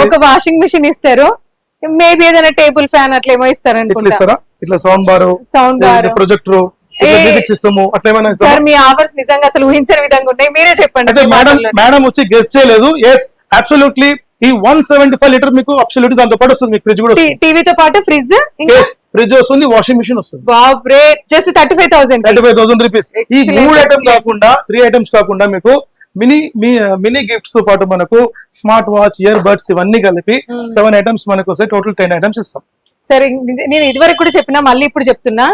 ఒక వాషింగ్ మిషన్ ఇస్తారు, మేబీ ఏదైనా టేబుల్ ఫ్యాన్ అట్లా ఏమో ఇస్తారు అనుకుంటారా. ఇట్లా sound bar, projector, music system అట్లా ఏమైనా. సార్ మీ ఆఫర్స్ నిజంగా అసలు ఊహించని విధంగా ఉన్నాయి, మీరే చెప్పండి. మేడం వచ్చి గెస్ట్ చేయలేదు. ఎస్ అబ్సల్యూట్లీ ఈ 175 లీటర్ మీకు అబ్సల్యూట్లీ దాంతో పాటు వస్తుంది. మీకు ఫ్రిడ్జ్ కూడా టీవీతో పాటు ఫ్రిడ్జ్ వస్తుంది, వాషింగ్ మిషన్ వస్తుంది. Just 35,000 rupees. ఈ 3 ఐటమ్స్ కాకుండా 3 ఐటమ్స్ కాకుండా మీకు మినీ గిఫ్ట్స్ తో పాటు మనకు స్మార్ట్ వాచ్, ఇయర్ బడ్స్ ఇవన్నీ కలిపి 7 ఐటమ్స్ మనకు వస్తాయి. టోటల్ 10 ఐటమ్స్ ఇస్తాం. సరే నేను ఇదివరకు కూడా చెప్పినా, మళ్ళీ ఇప్పుడు చెప్తున్నా,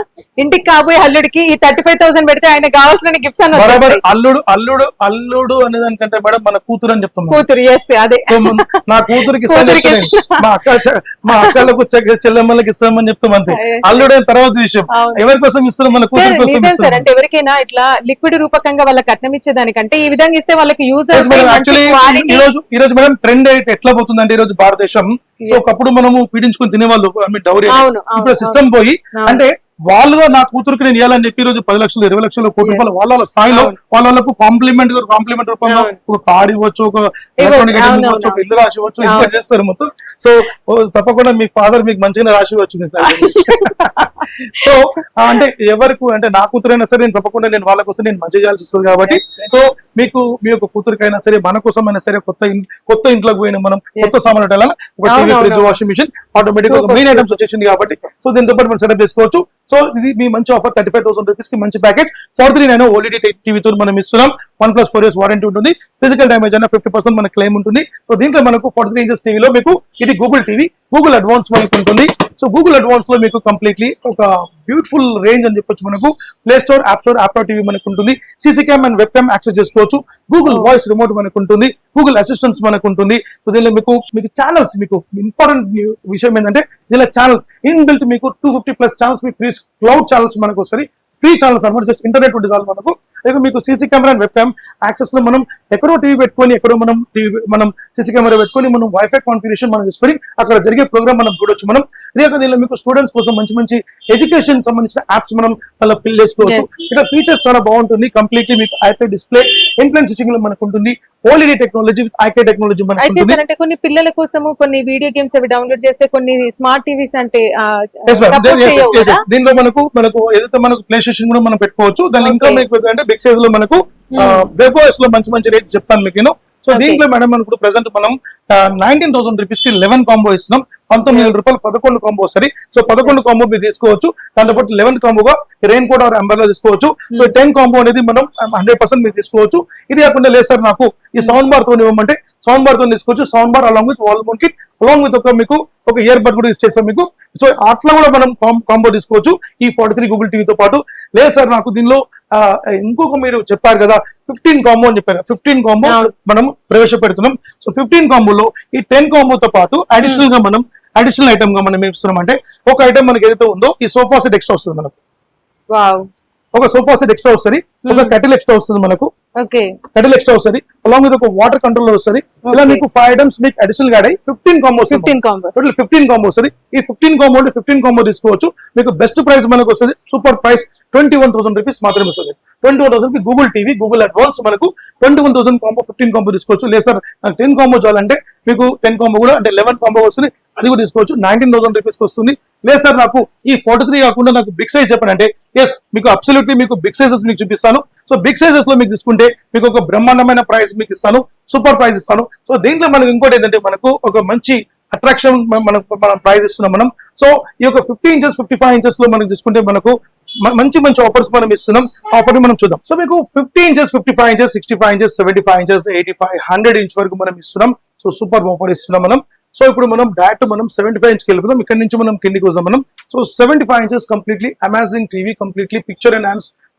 ఇంటికి కాబోయే అల్లుడికి ఈ 35,000 పెడితే ఆయన కావాల్సిన గిఫ్ట్స్ అన్న అల్లుడు అనే దానికంటే మేడం మన కూతురు అని చెప్తాం. కూతురు అదే నా కూతురికి మా అక్కలకు చెల్లెమ్మలకి ఇస్తామని చెప్తాం అంతే. అల్లుడే తర్వాత విషయం, ఎవరి కోసం ఇస్తున్నాం, మన కూతురు కోసం ఇస్తాం. అంటే ఎవరికైనా ఇట్లా లిక్విడ్ రూపకంగా వాళ్ళకి కట్నం ఇచ్చేదానికంటే ఈ విధంగా ఇస్తే వాళ్ళకి యూజ్. ఈ రోజు మేడం ట్రెండ్ ఎట్లా పోతుందంటే ఈ రోజు భారతదేశం, సో ఒకప్పుడు మనము పీడించుకుని తినేవాళ్ళు డౌరీ. ఇప్పుడు సిస్టమ్ పోయి అంటే వాళ్ళుగా నా కూతురికి నేను ఇవ్వాలని చెప్పి ఈ రోజు 10 లక్షలు 20 లక్షలు కోటి రూపాయలు వాళ్ళ స్థాయిలో వాళ్ళకు కాంప్లిమెంట్ రూపంలో ఒక కార్ ఇవ్వచ్చు, ఒక ఎలక్ట్రానిక్ ఐటమ్ ఇవ్వచ్చు, ఒక ఇల్లు రాసి ఇవ్వచ్చు, ఇంకా చేస్తారు మొత్తం. సో తప్పకుండా మీ ఫాదర్ మీకు మంచిగా రాసి వచ్చింది. సో అంటే ఎవరికి అంటే నా కూతురైనా సరే నేను తప్పకుండా నేను వాళ్ళ కోసం నేను మంచి చేయాల్సి వస్తుంది. కాబట్టి సో మీకు మీ యొక్క కూతురికైనా సరే మన కోసం అయినా సరే కొత్త ఇంట్లోకి పోయిన మనం కొత్త సామాన్లు ఒక TV, fridge, washing machine automatic ఒక మెయిన్ ఐటమ్స్ వచ్చేసింది కాబట్టి సో దీంతో పాటు మనం సెటప్ చేసుకోవచ్చు. సో ఇది మీ మంచి ఆఫర్ 35,000 రూపీస్ కి మంచి ప్యాకేజ్. 439 ఓఎల్ఈడి టీవీతో మనం ఇస్తున్నాం. 1+4 years వారంటీ ఉంటుంది. ఫిజికల్ డ్యామేజ్ అయినా 50% మన క్లెయిమ్ ఉంటుంది. సో దీంట్లో మనకు 43 inches టీవీలో మీకు ఇది గూగుల్ టీవీ, గూగుల్ అడ్వాన్స్ మనకు ఉంటుంది. సో గూగుల్ అడ్వాన్స్ లో మీకు కంప్లీట్లీ ఒక బ్యూటిఫుల్ రేంజ్ అని చెప్పొచ్చు. మనకు play Store, app store, app TV మనకు ఉంటుంది. CC cam and web cam access చేసుకోవచ్చు. గూగుల్ వాయిస్ రిమోట్ మనకు ఉంటుంది. గూగుల్ అసిస్టెంట్స్ మనకు ఉంటుంది. సో దీనిలో మీకు ఛానల్స్, మీకు ఇంపార్టెంట్ విషయం ఏంటంటే దీనిలో ఛానల్స్ ఇన్బిల్ట్ మీకు 250+ ఛానల్స్ మీకు ఫ్రీ క్లౌడ్ ఛానల్స్ మనకు వస్తుంది. ఫ్రీ ఛానల్స్ అనమాట. జస్ట్ ఇంటర్నెట్ ఉంటుంది మనకు. లేక మీకు CC camera and web cam access లో మనం ఎక్కడో టీవీ పెట్టుకొని ఎక్కడో మనం సీసీ కెమెరా పెట్టుకొని మనం వైఫై కాన్ఫిగరేషన్ మనం చేసుకొని అక్కడ జరిగే ప్రోగ్రామ్ మనం చూడొచ్చు మనం. ఇదే కాదు దీనిలో మీకు స్టూడెంట్స్ కోసం మంచి మంచి ఎడ్యుకేషన్ సంబంధించిన యాప్స్ మనం అలా ఫిల్ చేసుకోవచ్చు. ఇక్కడ ఫీచర్స్ చాలా బాగుంటుంది. కంప్లీట్లీ మీకు ఐపై డిస్ప్లే ఇన్ఫ్లుయెన్స్ స్విచ్చింగ్ లో మనకు ఉంటుంది. OLED technology with IK technology మనకు అయితే ఉంటుంది. సార్ అంటే కొన్ని పిల్లల కోసము కొన్ని వీడియో గేమ్స్ అవి డౌన్లోడ్ చేస్తే కొన్ని స్మార్ట్ టీవీస్ అంటే Yes, ma'am. support Yes, చేయవు yes, కదా? yes. దీనిలో మనకు ఏదైతే మనకు ప్లే స్టేషన్ కూడా మనం పెట్టుకోవచ్చు. దాని ఇంకా Okay. మీకు అంటే బిగ్ సైజ్ లో మనకు వెబోఎస్ లో మంచి రేట్ చెప్తాను మీకు నేను. So Okay. దీంట్లో మేడం మనకు ప్రెసెంట్ మనం 19,000 రూపీస్ కి 11 కాంబో ఇస్తున్నాం. 19,000 రూపాయలు 11 కాంబో వస్తుంది. సో 11 కాంబో మీరు తీసుకోవచ్చు. దాంతో పాటు 11 కాంబోగా రెయిన్ కోట్ ఆర్ అంబర్లా తీసుకోవచ్చు. సో 10 కాంబో అనేది మనం 100% మీరు తీసుకోవచ్చు. ఇది కాకుండా లేదు సార్ నాకు ఈ సౌండ్ బార్ తో ఇవ్వమంటే సౌండ్ బార్ తో తీసుకోవచ్చు. Sound bar along with wall mount kit along with మీకు ఒక ఇయర్ బడ్ కూడా ఇచ్చేస్తాం మీకు. సో అట్లా కూడా మనం కాంబో తీసుకోవచ్చు ఈ 43 గూగుల్ టీవీతో పాటు. లేదు సార్ నాకు దీనిలో ఇంకొక మీరు చెప్పారు కదా 15 కాంబో అని చెప్పారు. 15 కాంబో మనం ప్రవేశపెడుతున్నాం. సో 15 కాంబోలో ఈ 10 కాంబోతో పాటు అడిషనల్ ఐటమ్ గా మనం ఏం ఇస్తున్నాం అంటే ఒక ఐటమ్ మనకి ఏదైతే ఉందో ఈ సోఫా సెట్ ఎక్స్ట్రా వస్తుంది మనకు. వావ్, ఒక సోఫా సెట్ ఎక్స్ట్రా వస్తుంది. ఒక కటిల్ ఎక్స్ట్రా వస్తుంది మనకు. ఓకే, కటిల్ ఎక్స్ట్రా వస్తుంది అలాంగ్ విత్ ఒక వాటర్ కంట్రోలర్ వస్తుంది. ఇలా మీకు 5 ఐటమ్స్ మీకు అడిషనల్ గా 15 కాంబో 15 కాంబోస్. టోటల్ 15 కాంబో వస్తుంది. ఈ 15 కాంబో అంటే 15 కాంబో తీసుకోవచ్చు. మీకు బెస్ట్ ప్రైస్ మనకు వస్తుంది. సూపర్ ప్రైస్ 21,000 రూపీస్ మాత్రమే వస్తుంది. 21,000 కి గూగుల్ టీవీ గూగుల్ అడ్వాన్స్ మనకు 21,000 కాంబో 15 కాంబో తీసుకోవచ్చు. లేదు సార్ నాకు 10 కాంబో చాలంటే మీకు 10 కాంబో కూడా అంటే 11 కాంబో వస్తుంది. అది కూడా తీసుకోవచ్చు. 19,000 రూపీస్ వస్తుంది. లేదు సార్ నాకు ఈ 43 కాకుండా నాకు బిగ్ సైజ్ చెప్పండి. ఎస్ మీకు అబ్సల్యూట్లీ మీకు బిగ్ సైజెస్ మీకు చూపిస్తాను. సో బిగ్ సైజెస్ లో మీకు తీసుకుంటే మీకు ఒక బ్రహ్మాండమైన ప్రైస్ మీకు ఇస్తాను. సూపర్ ప్రైస్ ఇస్తాను. సో దీంట్లో మనకు ఇంకోటి ఏంటంటే మనకు ఒక మంచి అట్రాక్షన్ మనం ప్రైస్ ఇస్తున్నాం మనం. సో ఈ యొక్క 50 ఇంచెస్ 55 ఇంచెస్ లో మనం తీసుకుంటే మనకు మంచి ఆఫర్స్ మనం ఇస్తున్నాం. ఆఫర్ మనం చూద్దాం. సో మీకు 50 inches 55 inches 65 inches 75 inches 85 100 inch వరకు మనం ఇస్తున్నాం. సో సూపర్ ఆఫర్ ఇస్తున్నాం మనం. సో ఇప్పుడు మనం డైరెక్ట్ మనం 75 ఇంచ్కి వెళ్ళిపోతాం. ఇక్కడ నుంచి మనం కిందికి వస్తాం మనం. So 75 inches completely amazing TV, completely picture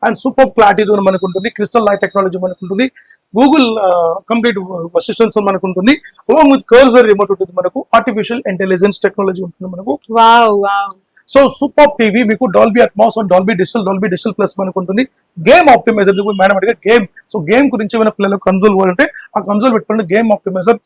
and super క్లారిటీతో మనకు ఉంటుంది. క్రిస్టల్ లైట్ టెక్నాలజీ మనకు ఉంటుంది. గూగుల్ కంప్లీట్ అసిస్టెన్స్ మనకు ఉంటుంది. అలాంగ్ విత్ కర్సర్ రిమోట్ ఉంటుంది మనకు. ఆర్టిఫిషియల్ ఇంటెలిజెన్స్ టెక్నాలజీ ఉంటుంది మనకు. Wow wow. So super TV మీకు Dolby Atmos and Dolby digital plus మనకు ఉంటుంది. గేమ్ ఆప్టిమైజర్ మేడం అడిగే గేమ్. సో గేమ్ గురించి ఏమైనా పిల్లలకు కన్సోల్ కావాలంటే ఆ కన్సోల్ పెట్టుకుంటే గేమ్ ఆప్టిమైజర్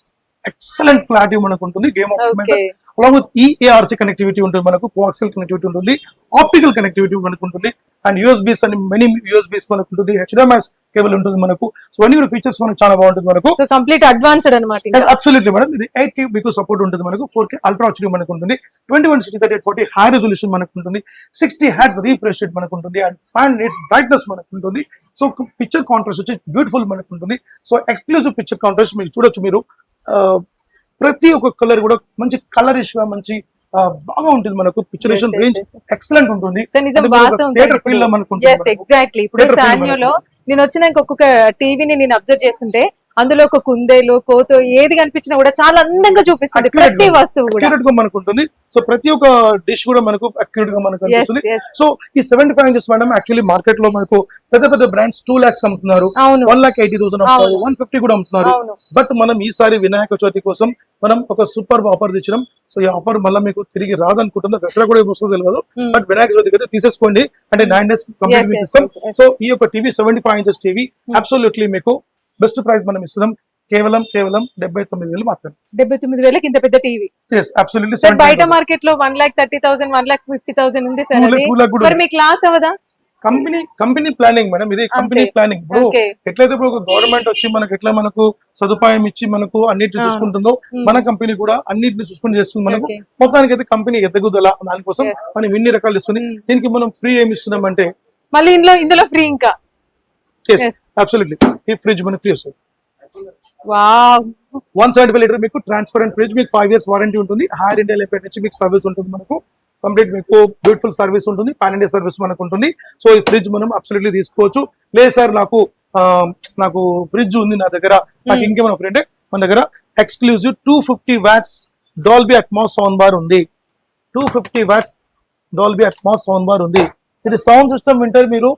ఎక్సలెంట్ క్లారిటీ మనకు ఉంటుంది. Game optimizer along with eARC connectivity ఉంటుంది మనకు. కోఆక్సియల్ కనెక్టివిటీ ఉంటుంది. ఆప్టికల్ కనెక్టివిటీ మనకు ఉంటుంది. అండ్ యూఎస్బీస్ అని మెనీ యూఎస్బీస్ మనకు ఉంటుంది. హెచ్డిఎంఐ కేబుల్ ఉంటుంది మనకు. సో అన్ని కూడా ఫీచర్స్ మనకు చాలా బాగుంటుంది మనకు. సో కంప్లీట్ అడ్వాన్స్డ్ అన్నమాట. Absolutely madam. ఇది 8K మీకు సపోర్ట్ ఉంటుంది మనకు. 4K అల్ట్రా హెచ్డి మనకు ఉంటుంది. 2160x3040 హై రెజల్యూషన్ మనకు ఉంటుంది. 60 హెర్ట్జ్ రీఫ్రెష్ రేట్ మనకు ఉంటుంది. అండ్ 5 nits బ్రైట్నెస్ మనకు ఉంటుంది. సో పిక్చర్ కాంట్రాస్ట్ వచ్చి బ్యూటిఫుల్ మనకు ఉంటుంది. సో ఎక్స్క్లూజివ్ పిక్చర్ కాంట్రాస్ట్ మీరు చూడొచ్చు. మీరు ప్రతి ఒక్క కలర్ కూడా మంచి కలరిష్ గా మంచి బాగా ఉంటుంది మనకు. పిక్చరేషన్ రేంజ్ ఎక్సలెంట్ ఉంటుంది. థియేటర్ ఫీల్ లో మనకు ఎగ్జాక్ట్లీ. ఇప్పుడు సాన్యోలో నేను వచ్చినాక ఒక్కొక్క టీవీని నేను అబ్జర్వ్ చేస్తుంటే అందులో ఒక కుందేలు కోతో ఏది కనిపించినా కూడా చాలా అందంగా చూపిస్తుంది ప్రతి వస్తువు కూడా. అక్యురేట్ గా మనకు ఉంటుంది. సో ప్రతి ఒక్క డిష్ కూడా మనకు అక్యురేట్ గా మనకు కనిపిస్తుంది. సో ఈ 75 ఇంచెస్ మేడం యాక్చువల్లీ మార్కెట్ లో మనకు పెద్ద బ్రాండ్స్ 2 lakhs అమ్ముతున్నారు, 1,80,000 అమ్ముతున్నారు, 150 కూడా అమ్ముతున్నారు. బట్ మనం ఈసారి వినాయక చవితి కోసం మనం ఒక సూపర్ ఆఫర్ తెచ్చినాం. సో ఈ ఆఫర్ మళ్ళీ మీకు తిరిగి రాదనుకుంటున్నా. దసరా కూడా వస్తుందో తెలియదు. బట్ వినాయక చవితికి అయితే తీసేసుకోండి. అంటే 9 days కంప్లీట్ ఇస్తాం. సో ఈ యొక్క టీవీ 75 ఇంచెస్ టీవీ అబ్సల్యూట్లీ మీకు బెస్ట్ ప్రైస్ మనం ఇస్తున్నాం. కేవలం 79,000 మాత్రమే. 79,000 ఇంత పెద్ద టీవీ. yes absolutely. బయట మార్కెట్ లో 1,30,000 1,50,000 ఉంది సార్. మరి మీ క్లాస్ అవదా? Company planning madam. ఇది కంపెనీ ప్లానింగ్. ఇప్పుడు ఎట్లయితే ఇప్పుడు గవర్నమెంట్ వచ్చి మనకు ఎట్లా మనకు సదుపాయం ఇచ్చి మనకు అన్నిటిని చూసుకుంటుందో మన కంపెనీ కూడా అన్నిటిని చూసుకుని చేస్తుంది మనకు. మొత్తానికి అయితే కంపెనీ ఎదుగుదల దానికోసం మనం ఇన్ని రకాలు ఇస్తుంది. దీనికి మనం ఫ్రీ ఏమి ఇస్తున్నాం అంటే మళ్ళీ ఇందులో ఫ్రీ ఇంకా అబ్సల్యూట్లీ ఈ ఫ్రిడ్జ్ మనకి ఫ్రీ వస్తుంది. వావ్. 175 లీటర్ మీకు ట్రాన్స్పరెంట్ ఫ్రిడ్జ్. మీకు 5 years వారంటీ ఉంటుంది. హైర్ ఇండియా లిమిటెడ్ నుంచి మీకు సర్వీస్ ఉంటుంది మనకు. కంప్లీట్ మీకు బ్యూటిఫుల్ సర్వీస్ ఉంటుంది. పాన్ ఇండియా సర్వీస్ మనకు ఉంటుంది. సో ఈ ఫ్రిడ్జ్ మనం అబ్సల్యూట్లీ తీసుకోవచ్చు. లేదు సార్ నాకు ఫ్రిడ్జ్ ఉంది నా దగ్గర, నాకు ఇంకేమైనా ఫ్రెండ్ మన దగ్గర exclusive 250 watts Dolby Atmos sound bar ఉంది. 250 watts Dolby Atmos sound bar ఉంది. ఇది సౌండ్ సిస్టమ్ వింటారు మీరు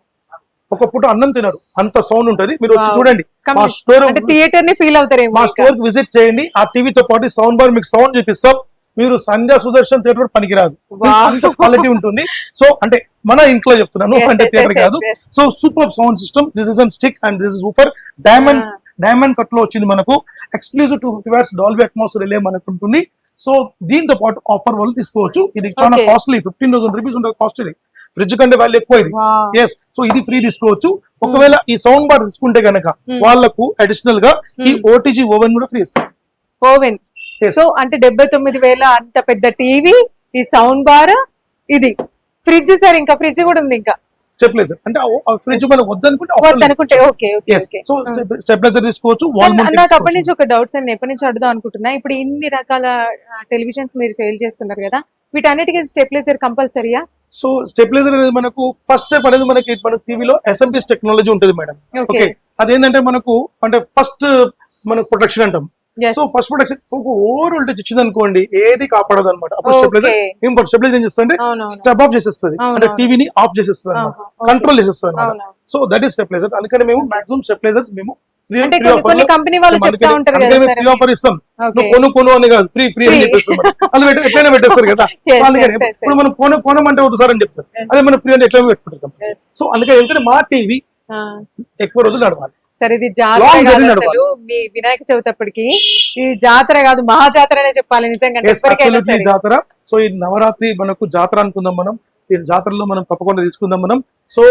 ఒక పూట అన్నం తినరు అంత సౌండ్ ఉంటది. మీరు వచ్చి చూడండి మా స్టోర్, థియేటర్ ని ఫీల్ అవుతారు. మా స్టోర్ కి విజిట్ చేయండి. ఆ టీవీతో పాటు సౌండ్ బార్ మీకు సౌండ్ చూపిస్తాం. మీరు సంధ్యా సుదర్శన్ థియేటర్ పనికిరాదు, Wow. అంత క్వాలిటీ ఉంటుంది. సో అంటే మన ఇంట్లో చెప్తున్నాను, Yes, అంటే yes, థియేటర్ yes, కాదు. yes. So super sound system, this is in stock and this is super diamond cut లో వచ్చింది మనకు. ఎక్స్క్లూజివ్ 250 వాట్స్ డాల్బీ అట్మాస్ఫియర్ రిలే మనకు ఉంటుంది. సో దీంతో పాటు ఆఫర్ వాళ్ళు తీసుకోవచ్చు. ఇది చాలా Okay. కాస్ట్లీ, 15,000 రూపీస్ ఉంటుంది కాస్ట్. ఇది ఫ్రిడ్జ్ కంటే వాల్యూ ఎక్కువ ఇది. Wow. ఎస్, సో ఇది ఫ్రీ తీసుకోవచ్చు. ఒకవేళ ఈ సౌండ్ బార్ తీసుకుంటే గనక వాళ్ళకు అడిషనల్ గా ఈ ఓటీజీ ఓవెన్ కూడా ఫ్రీ ఇస్తారు. ఓవెన్. Yes. సో అంటే 79,000 అంత పెద్ద టీవీ, ఈ సౌండ్ బార్, ఇది ఫ్రిడ్జ్ సార్, ఇంకా ఫ్రిడ్జ్ కూడా ఉంది. ఇంకా చెప్పలేదు సార్, అంటే ఫ్రిడ్జ్ మనకు వద్దనుకుంటే అనుకుంటే okay okay okay. So stabiliser తీసుకోవచ్చు. సార్, వాల్ మౌంట్ నాకు అప్పటి నుంచి ఒక డౌట్స్ నేను ఎప్పటి నుంచి అడుగుదాం అనుకుంటున్నా. ఇప్పుడు ఇన్ని రకాల టెలివిజన్స్ మీరు సేల్ చేస్తున్నారు కదా, వీటన్నిటికీ స్టెబిలైజర్ కంపల్సరీయా? సో స్టెబిలైజర్ అనేది మనకు ఫస్ట్ స్టెప్ అనేది మనకి టీవీలో ఎస్ఎంపిఎస్ టెక్నాలజీ ఉంటుంది మేడం. Okay. ఓకే, అదేంటంటే మనకు అంటే ఫస్ట్ మనకు ప్రొటెక్షన్ అంటాం. Yes. So first protection over voltage ఇచ్చింది అనుకోండి, ఏది కాపాడదు అనమాట. అప్పుడు Okay. స్టెబిలైజర్ స్టెబిలైజర్ ఏం చేస్తుంది, అవునవును. స్టెప్ ఆఫ్ చేసేస్తుంది, అంటే అవునవును. టీవీని ఆఫ్ చేసేస్తుంది అనమాట, Okay. కంట్రోల్ చేసేస్తుంది అనమాట. అవునవును. So that is stabiliser. అందుకని మేము మాక్సిమం స్టెబిలైజర్స్ మేము అంటే కొన్ని కంపెనీ వాళ్ళు చెప్తా ఉంటారు కదా సార్, ఫ్రీ ఆఫర్ ఇస్తాం. Okay. నువ్వు కొను అని కాదు, ఫ్రీ ఫ్రీ అని Free. చెప్పేస్తాం. వాళ్ళు ఎట్లయినా పెట్టేస్తారు కదా. Yes, సో అందుకని yes, yes, ఇప్పుడు మనం కొనమంటే వద్దు సార్ అని చెప్తారు, అదే మనం ఫ్రీ అంటే ఎట్లా పెట్టుకుంటాం. Yes. సో అందుకని ఎందుకంటే మా టీవీ ఎక్కువ రోజులు నడవాలి. సరే, ఇది జాతర Long కాదు journey అసలు. మీ వినాయక చవితి అప్పటికి ఇది జాతర కాదు, మహాజాతర అనే చెప్పాలి నిజంగా. Yes, ఎప్పటికైనా absolutely సరే. జాతర. సో ఈ నవరాత్రి మనకు జాతర అనుకుందాం మనం. ఈ జాతరలో మనం తప్పకుండా తీసుకుందాం మనం. సో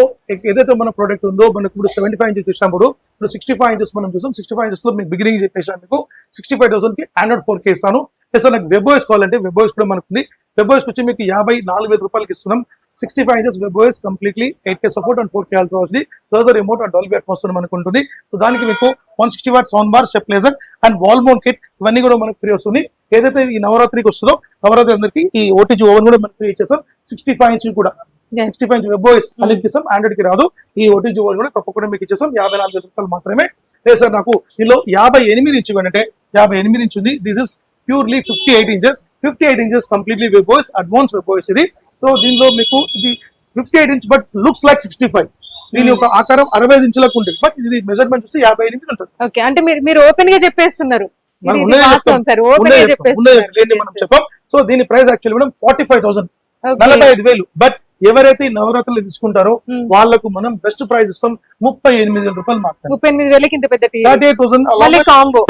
ఏదైతే మన ప్రోడక్ట్ ఉందో మనకు ఇప్పుడు 75 ఇంచెస్ చూసినప్పుడు ఇప్పుడు 65 ఇంచెస్ మనం చూసాం. 65 ఇంచెస్ లో మీకు బిగినింగ్ చెప్పేసాను, మీకు 65,000 కి ఆండ్రాయిడ్ 4K ఇస్తాను. ప్లస్ నాకు వెబ్ఓఎస్ కావాలంటే వెబ్ఓఎస్ కూడా మనకు ఉంది. వెబ్ఓఎస్ వచ్చి మీకు 54,000 రూపాయలకి ఇస్తున్నాం. 65 inches webOS completely 8K support and 4K ultra HD plus remote and Dolby atmosphere మనకు ఉంటుంది. సో దానికి మీకు 160 watt sound bar, stabiliser and wall mount kit ఇవన్నీ కూడా మనకు ఫ్రీ వస్తుంది. ఏదైతే ఈ నవరాత్రికి వస్తుందో నవరాత్రి అందరికి ఈ ఓటీజీ ఓవెన్ కూడా మనకు ఫ్రీ ఇచ్చేసాం. 65 ఇంచ్ కూడా, Yes. 65 ఇంచ్ వెబ్ఓఎస్ అన్నిటికి ఇస్తాం, ఆండ్రాయిడ్ కి రాదు. ఈ ఓటీజీ ఓవెన్ కూడా తప్పకుండా మీకు ఇచ్చేసాం. 54,000 రూపాయలు మాత్రమే. లేదు సార్ నాకు ఇందులో 58 ఇంచ్ అంటే 58 ఇంచ్ ఉంది. This is purely 58 inches. 58 inches completely webOS, advance webOS ఇది. సో దీనిలో మీకు ఇది 58 ఇంచ్ బట్ లుక్స్ లైక్ 65. దీని యొక్క ఆకారం 65 ఇంచులకు ఉంటుంది, బట్ ఇది మెజర్మెంట్ చూసి 58 ఉంటుంది. ఓకే, అంటే మీరు ఓపెన్ గా చెప్పేస్తున్నారు. మనం ఇది ఉన్నదే వాస్తవం చెప్తాం. సార్, ఓపెన్ గా ఉన్నదే చెప్పేస్తున్నారు. లేని మనం చెప్పాం. సో దీని price actually madam 45,000, Okay. 45,000. But ఎవరైతే ఈ నవరాత్రులు తీసుకుంటారో Hmm. వాళ్ళకు మనం బెస్ట్ ప్రైస్ ఇస్తాం 38,000 రూపాయలు మాత్రమే. 38,000 ఇంత పెద్ద టీవీ, 38,000 మళ్ళీ combo.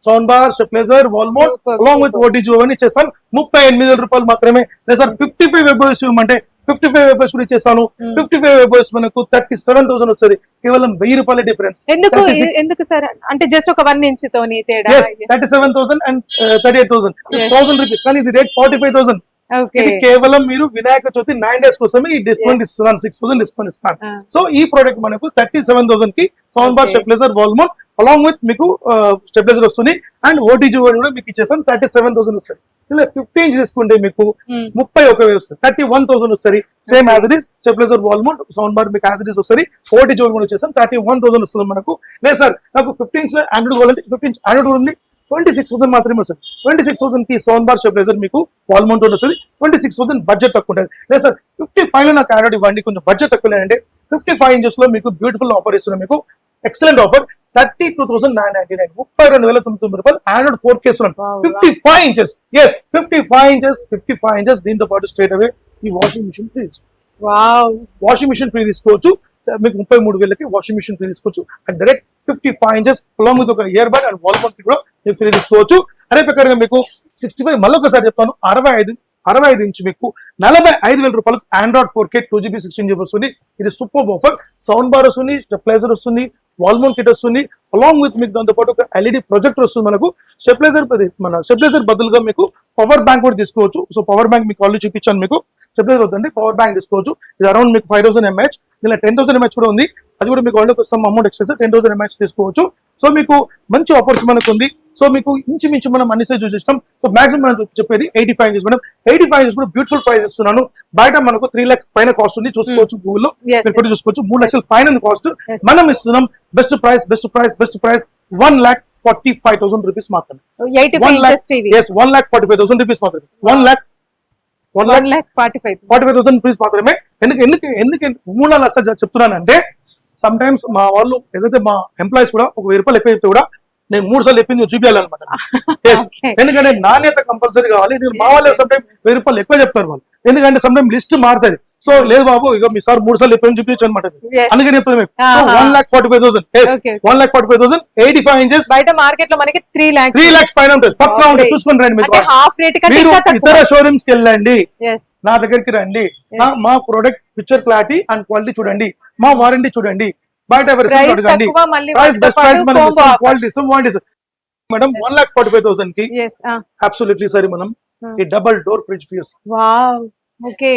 Sound bar, stabilizer, wall mount Super, along with super. OTG oven ఇచ్చేస్తాం 38,000 రూపాయలు మాత్రమే. లేదు సార్ 55 వెబ్ఓఎస్ ఇవ్వమంటే 55 వెబ్ఓఎస్ కూడా ఇచ్చేస్తాను. 55 వెబ్ఓఎస్ మనకు 37,000 వస్తుంది. కేవలం 1,000 రూపాయల డిఫరెన్స్. ఎందుకు సార్, అంటే జస్ట్ ఒక 1 ఇంచ్ తోని తేడా? 37,000 అండ్ 38,000 Yes. 1,000 రూపీస్. కానీ ఇది రేట్ 45,000. ఓకే. ఇది కేవలం మీరు వినాయక చవితి 9 days కోసమే ఈ డిస్కౌంట్ Yes. ఇస్తున్నాను. 6,000 డిస్కౌంట్ ఇస్తున్నాను. Ah. సో ఈ ప్రోడక్ట్ మనకు 37,000 కి sound bar, Okay. Stabiliser, wall mount along with మీకు స్టెబిలైజర్ వస్తుంది అండ్ ఓటీజీ కూడా మీకు ఇచ్చేస్తాను. 37,000 వస్తుంది. ఇలా 50 ఇంచ్ తీసుకుంటే మీకు 31,000 వస్తుంది. 31,000 వస్తుంది. Same as it is stabiliser, wall mount, sound bar మీకు యాజ్ ఇట్ ఈస్ వస్తుంది. ఓటీజీ కూడా వచ్చేస్తాం 31,000 వస్తుంది మనకు. లేదు సార్ నాకు 50 ఇంచ్ ఆండ్రాయిడ్ కావాలంటే 50 ఇంచ్ ఆండ్రాయిడ్ ఉంది 26,000 మాత్రమే వస్తుంది. 26,000 కి సౌండ్ బార్, స్టెబిలైజర్ మీకు వాల్ మౌంట్ వస్తుంది. 26,000 బడ్జెట్ తక్కువ ఉంటుంది. లేదు సార్ 55 లో నాకు ఆండ్రాయిడ్ ఇవ్వండి, కొంచెం బడ్జెట్ తక్కువ లేదంటే 55 ఇంచెస్ లో మీకు బ్యూటిఫుల్ ఆఫర్ ఇస్తున్నాం. మీకు ఎక్సలెంట్ ఆఫర్ 32,999, 32,999 రూపాయలు ఆండ్రాయిడ్ 4K ఇస్తున్నాం. Wow, 55 inches. Yes 55 inches. దీంతో పాటు స్ట్రేట్ అవే ఈ washing machine free. Wow. Washing machine free తీసుకోవచ్చు. మీకు 33,000కి వాషింగ్ మిషన్ ఫ్రీ తీసుకోవచ్చు. And direct 55 inches along with ఒక ear bud and wall mount కూడా మీరు ఫ్రీ తీసుకోవచ్చు. అదే ప్రకారంగా మీకు 65 మళ్ళీ ఒకసారి చెప్తాను 65 ఇంచ్ మీకు 45,000 రూపాయలకు ఆండ్రాయిడ్ 4K 2GB 16GB వస్తుంది. ఇది సూపర్ ఆఫర్. సౌండ్ బార్ వస్తుంది, స్టెబిలైజర్ వస్తుంది, వాల్ మౌంట్ కిట్ వస్తుంది అలాంగ్ విత్ మీకు దాంతో పాటు ఒక LED ప్రొజెక్టర్ వస్తుంది. మనకు స్టెబిలైజర్ బదులుగా మీకు పవర్ బ్యాంక్ కూడా తీసుకోవచ్చు. సో పవర్ బ్యాంక్ మీకు ఆల్రెడీ చూపించాను. మీకు స్టెబిలైజర్ వద్దండి, పవర్ బ్యాంక్ తీసుకోవచ్చు. ఇది అరౌండ్ మీకు 5,000 mAh. ఇలా 10,000 mAh కూడా ఉంది. అది కూడా మీకు already some amount extra 10,000 mAh తీసుకోవచ్చు. సో మీకు మంచి ఆఫర్స్ మనకు ఉంది. సో మీకు ఇంచుమించు మనం అన్ని సైజ్ చూసేస్తాం. సో మాక్సిమం మనం చెప్పేది 85 ఇంచెస్ మేడం. 85 ఇంచెస్ కూడా బ్యూటిఫుల్ ప్రైస్ ఇస్తున్నాను. బయట మనకు 3 లక్ష పైన కాస్ట్ ఉంది, చూసుకోవచ్చు గూగుల్లో. Yes, మీరు కూడా చూసుకోవచ్చు 3 లక్షల పైన కాస్ట్. Yes. మనం ఇస్తున్నాం బెస్ట్ ప్రైస్ 1,45,000 రూపీస్ మాత్రమే. 85 ఇంచెస్ టీవీ. 1,45,000 రూపీస్ మాత్రమే. 1,45,000 రూపీస్ మాత్రమే. ఎందుకు 3 లక్షలు చెప్తున్నానంటే సమ్ టైమ్స్ మా వాళ్ళు ఏదైతే మా ఎంప్లాయీస్ కూడా ఒక 1,000 రూపాయలు ఎక్కువ చెప్తే కూడా నేను 3 సార్లు చెప్పింది చూపించాలన్నమాట. Yes. Okay. ఎందుకంటే నాణ్యత కంపల్సరీ కావాలి. ఇది మా వాళ్ళు సమ్ టైం 1000 రూపాయలు ఎక్కువ చెప్తారు వాళ్ళు, ఎందుకంటే సమ్ టైం లిస్ట్ మారుతుంది. సో లేదు బాబు, ఇక మీ సార్ 3 సార్లు చెప్పి చూపించు అనమాట. Yes. అందుకని చెప్తాను మీకు Uh-huh. 1,45,000. Okay. 1,45,000, 85 inches, బయట మార్కెట్ లో మనకి 3 lakhs 3 lakhs పైన ఉంటుంది. పక్కా ఉంటుంది, చూసుకొని రండి. అంటే హాఫ్ రేట్ కంటే మీరు ఇంకా తక్కువ. ఇతర షోరూమ్స్ కి వెళ్ళండి, Yes. నా దగ్గరికి రండి. మా product picture clarity and quality చూడండి, మా వారంటీ చూడండి, బయట Price తక్కువ, మళ్ళీ వాటితో పాటు combo offers. మేడం 1,45,000 కి Yes. అబ్సల్యూట్లీ సరే మనం ఈ డబల్ డోర్ ఫ్రిడ్జ్ ఫియర్స్ వావ్. ఓకే.